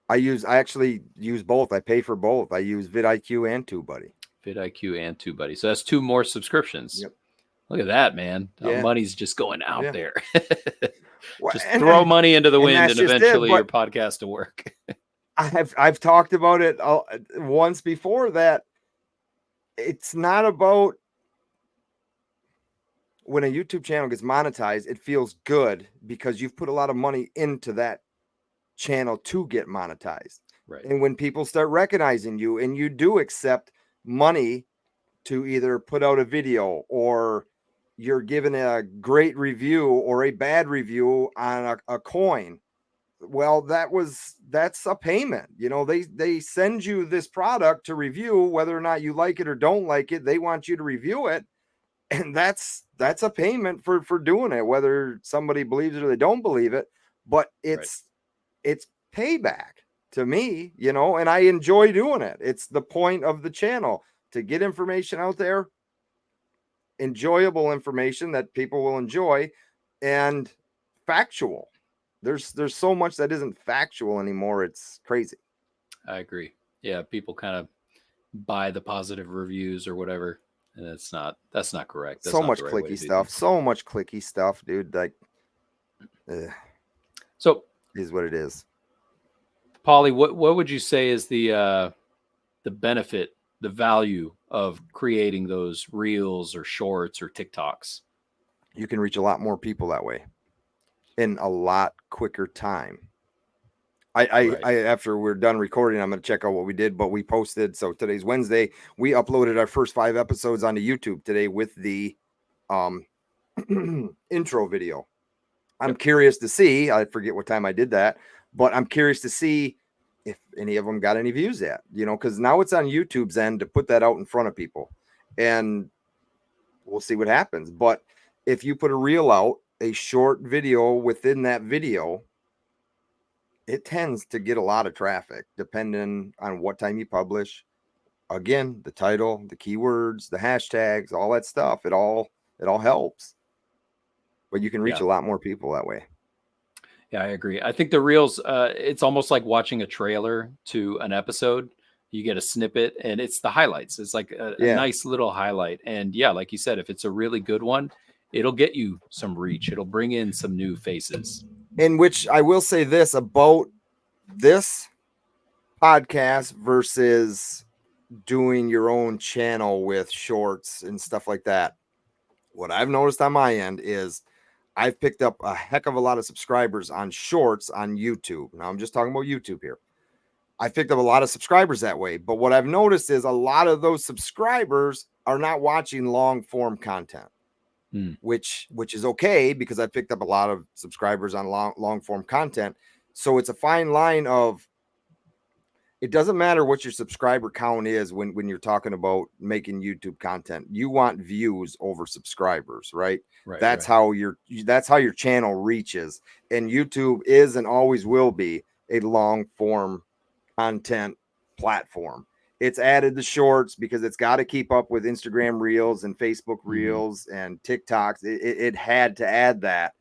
I actually use both. I pay for both. I use vidIQ and TubeBuddy. vidIQ and TubeBuddy. So that's 2 more subscriptions. Yep. Look at that, man. Yeah. Money's just going out there. Just Well, throw money into the wind, and eventually your podcast will work. I've talked about it once before, that it's not about when a YouTube channel gets monetized, it feels good because you've put a lot of money into that channel to get monetized. Right. And when people start recognizing you, and you do accept money to either put out a video, or you're given a great review or a bad review on a coin, well, that's a payment. They send you this product to review, whether or not you like it or don't like it. They want you to review it, and that's a payment for doing it, whether somebody believes it or they don't believe it. But it's payback to me, and I enjoy doing it. It's the point of the channel, to get information out there, enjoyable information that people will enjoy, and factual. There's so much that isn't factual anymore. It's crazy. I agree. Yeah, people kind of buy the positive reviews or whatever, and that's not correct. That's so not much the right clicky stuff. So much clicky stuff, dude. Like, so is what it is. Pauly, what would you say is the the benefit, the value of creating those reels or shorts or TikToks. You can reach a lot more people that way in a lot quicker time. I after we're done recording, I'm going to check out what we did, but we posted. So today's Wednesday. We uploaded our first 5 episodes onto YouTube today with the intro video. I'm curious to see, I forget what time I did that, but I'm curious to see if any of them got any views yet, because now it's on YouTube's end to put that out in front of people, and we'll see what happens. But if you put a reel out, a short video within that video, it tends to get a lot of traffic depending on what time you publish. Again, the title, the keywords, the hashtags, all that stuff, it all helps. But you can reach a lot more people that way. Yeah, I agree. I think the reels, it's almost like watching a trailer to an episode. You get a snippet and it's the highlights. It's like a nice little highlight. And yeah, like you said, if it's a really good one, it'll get you some reach. It'll bring in some new faces. In which I will say this about this podcast versus doing your own channel with shorts and stuff like that. What I've noticed on my end is I've picked up a heck of a lot of subscribers on shorts on YouTube. Now I'm just talking about YouTube here. I picked up a lot of subscribers that way. But what I've noticed is a lot of those subscribers are not watching long form content, which is okay, because I picked up a lot of subscribers on long form content. So it's a fine line of, it doesn't matter what your subscriber count is when you're talking about making YouTube content. You want views over subscribers, right? That's how your channel reaches. And YouTube is and always will be a long form content platform. It's added the shorts because it's got to keep up with Instagram reels and Facebook reels and TikToks. It had to add that.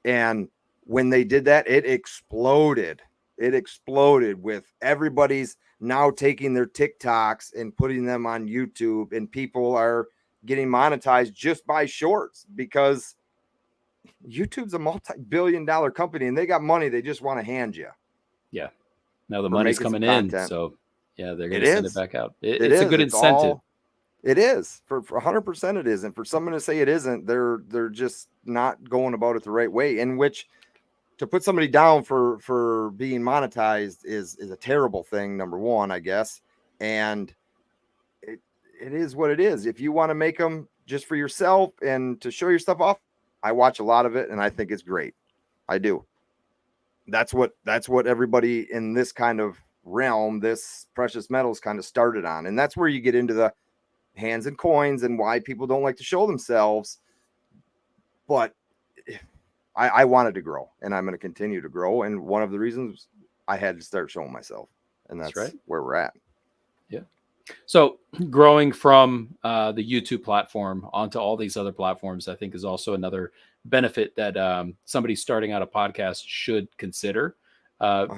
And when they did that, it exploded. It exploded with everybody's now taking their TikToks and putting them on YouTube, and people are getting monetized just by shorts, because YouTube's a multi-billion-dollar company and they got money they just want to hand you. Yeah. Now the money's coming in. So yeah, they're going to send it back out. It's a good incentive. It is for 100%. It is. And for someone to say it isn't, they're just not going about it the right way, in which to put somebody down for being monetized is a terrible thing, number one, I guess. And it is what it is. If you want to make them just for yourself and to show your stuff off, I watch a lot of it and I think it's great. I do. That's what everybody in this kind of realm, this precious metals, kind of started on. And that's where you get into the hands and coins and why people don't like to show themselves. But I wanted to grow, and I'm going to continue to grow. And one of the reasons I had to start showing myself, and that's right where we're at. Yeah. So growing from the YouTube platform onto all these other platforms, I think is also another benefit that somebody starting out a podcast should consider.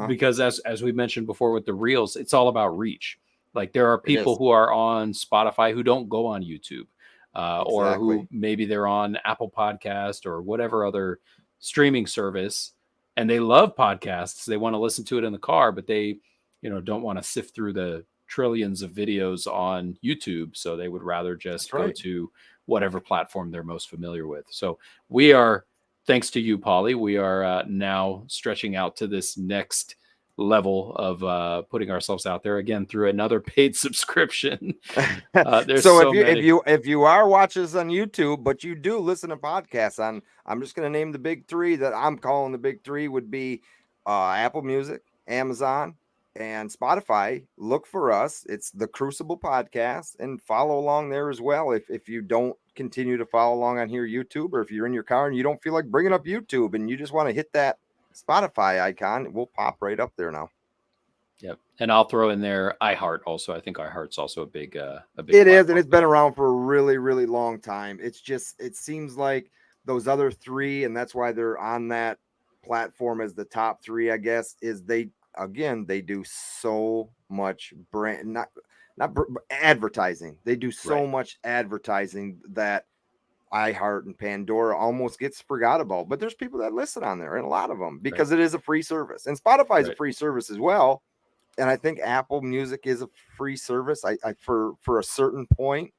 Because as we mentioned before with the reels, it's all about reach. Like there are people who are on Spotify who don't go on YouTube, or who maybe they're on Apple Podcast or whatever other streaming service, and they love podcasts. They want to listen to it in the car, but they, don't want to sift through the trillions of videos on YouTube. So they would rather just go to whatever platform they're most familiar with. So we are, thanks to you, Pauly, we are now stretching out to this next level of putting ourselves out there again through another paid subscription. So if you are watching us on YouTube, but you do listen to podcasts on, I'm just going to name the big 3 that I'm calling the big 3 would be Apple Music, Amazon, and Spotify. Look for us. It's the Crucible Podcast, and follow along there as well. If you don't continue to follow along on here, YouTube, or if you're in your car and you don't feel like bringing up YouTube and you just want to hit that Spotify icon, we'll pop right up there now. Yep. And I'll throw in there iHeart also. I think iHeart's also a big it is, and it's been around for a really, really long time. It's just, it seems like those other 3, and that's why they're on that platform as the top 3, I guess, is they do so much brand, not advertising. They do so much advertising that iHeart and Pandora almost gets forgot about. But there's people that listen on there, and a lot of them, because it is a free service, and Spotify is a free service as well. and I think Apple Music is a free service. I for a certain point,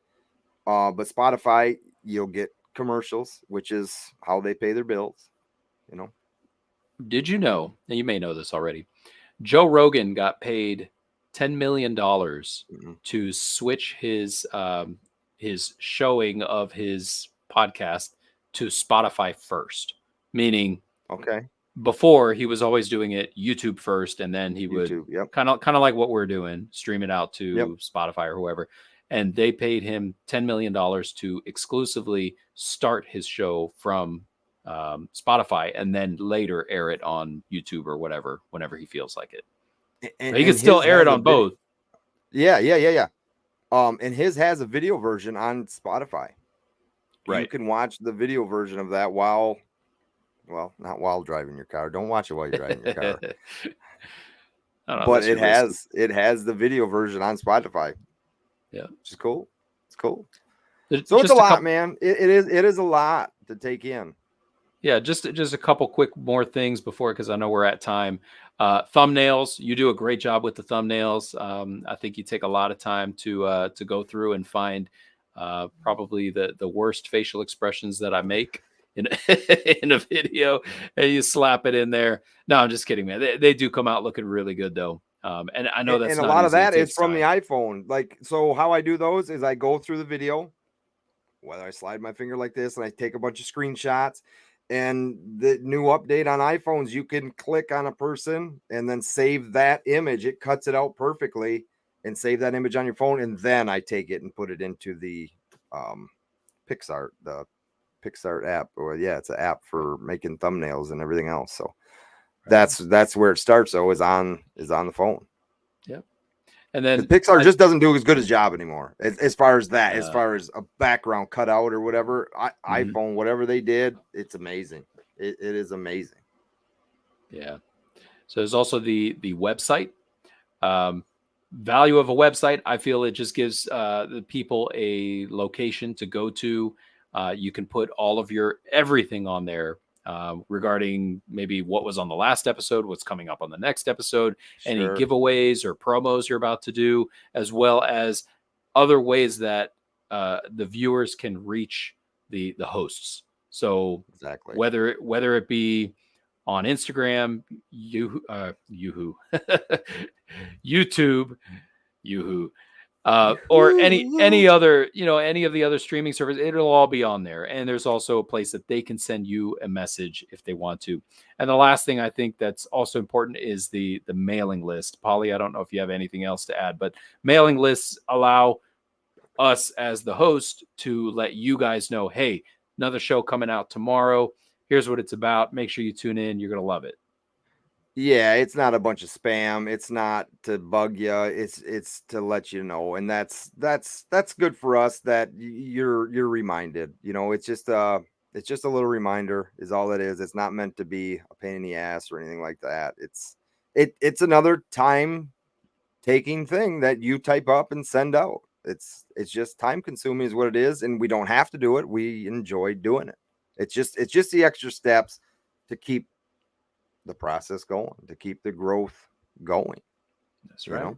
but Spotify, you'll get commercials, which is how they pay their bills. You know. Did you know, and you may know this already, Joe Rogan got paid $10 million Mm-mm. to switch his showing of his podcast to Spotify first, meaning Okay. before he was always doing it YouTube first, and then he would YouTube. Yep. kind of like what we're doing, stream it out Yep. to Spotify or whoever. And they paid him $10 million to exclusively start his show from Spotify and then later air it on YouTube or whatever whenever he feels like it. And, But he can still air it on both. Yeah. And his has a video version on Spotify. Right. You can watch the video version of that not while driving your car. Don't watch it while you're driving your car. But it has the video version on Spotify. Yeah, which is cool. It's cool. So So it's a lot, man. It is a lot to take in. Yeah, just a couple quick more things before, because I know we're at time. Thumbnails, you do a great job with the thumbnails. I think you take a lot of time to go through and find probably the worst facial expressions that I make in in a video, and you slap it in there. No, I'm just kidding, man. They do come out looking really good though. And I know that's and a not lot of easy. that It is takes from the time. iPhone. Like, so how I do those is I go through the video, whether I slide my finger like this and I take a bunch of screenshots. And the new update on iPhones, you can click on a person and then save that image. It cuts it out perfectly and save that image on your phone. And then I take it and put it into the Pixar app. Or it's an app for making thumbnails and everything else. So that's where it starts. Though is on the phone. Yep. And then Pixar just doesn't do as good a job anymore as far as that, as far as a background cutout or whatever. iPhone, whatever they did, it's amazing. It is amazing. Yeah. So there's also the website. Value of a website, I feel it just gives the people a location to go to. You can put all of your everything on there regarding maybe what was on the last episode, what's coming up on the next episode, any giveaways or promos you're about to do, as well as other ways that the viewers can reach the hosts. So Exactly. whether it be on Instagram, YouTube, or any other, any of the other streaming services, it'll all be on there. And there's also a place that they can send you a message if they want to. And the last thing I think that's also important is the mailing list. Pauly, I don't know if you have anything else to add, but mailing lists allow us as the host to let you guys know, hey, another show coming out tomorrow. Here's what it's about. Make sure you tune in. You're going to love it. Yeah, it's not a bunch of spam. It's not to bug you. It's to let you know, and that's good for us that you're reminded. It's just a little reminder is all it is. It's not meant to be a pain in the ass or anything like that. It's another time taking thing that you type up and send out. It's just time consuming is what it is, and we don't have to do it. We enjoy doing it. It's just the extra steps to keep the process going, to keep the growth going. That's right.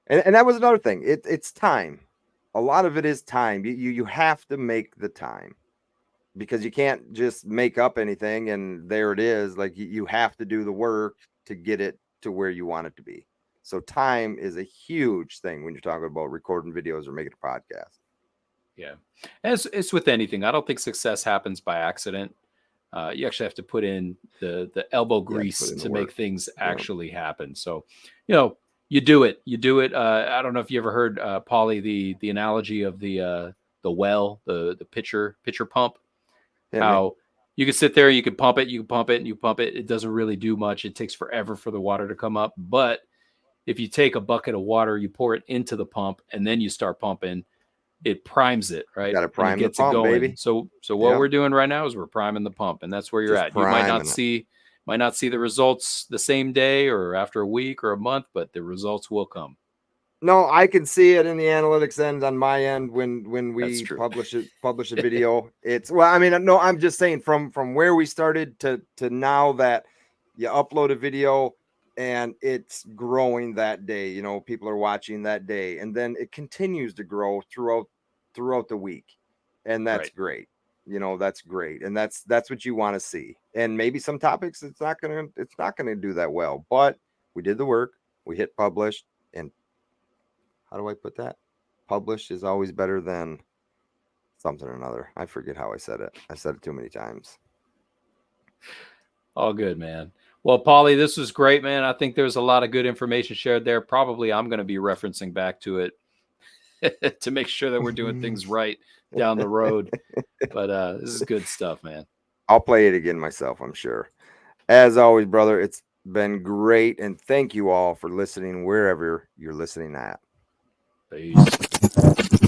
And that was another thing. It's time. A lot of it is time. You have to make the time, because you can't just make up anything and there it is. Like you have to do the work to get it to where you want it to be. So time is a huge thing when you're talking about recording videos or making a podcast. Yeah. And it's with anything. I don't think success happens by accident. You actually have to put in the elbow grease to make things actually happen. So, you do it. I don't know if you ever heard, Pauly, the analogy of the well, the pitcher pump. How you can sit there, you can pump it, and you pump it. It doesn't really do much. It takes forever for the water to come up. But if you take a bucket of water, you pour it into the pump, and then you start pumping, it primes it, right? Got to prime and it gets the pump, it going. baby. So what we're doing right now is we're priming the pump, and that's where you're Just at. You might not see the results the same day or after a week or a month, but the results will come. No, I can see it in the analytics end on my end when we publish a video. I'm just saying from where we started to now that you upload a video, and it's growing that day. You know, people are watching that day, and then it continues to grow throughout the week, and that's Right. great. You know, that's great, and that's what you want to see. And maybe some topics it's not gonna do that well, but we did the work. We hit publish, and how do I put that? Publish is always better than something or another. I forget how I said it. I said it too many times. All good, man. Well, Pauly, this was great, man. I think there's a lot of good information shared there. Probably I'm going to be referencing back to it to make sure that we're doing things right down the road. But this is good stuff, man. I'll play it again myself, I'm sure. As always, brother, it's been great. And thank you all for listening wherever you're listening at. Peace.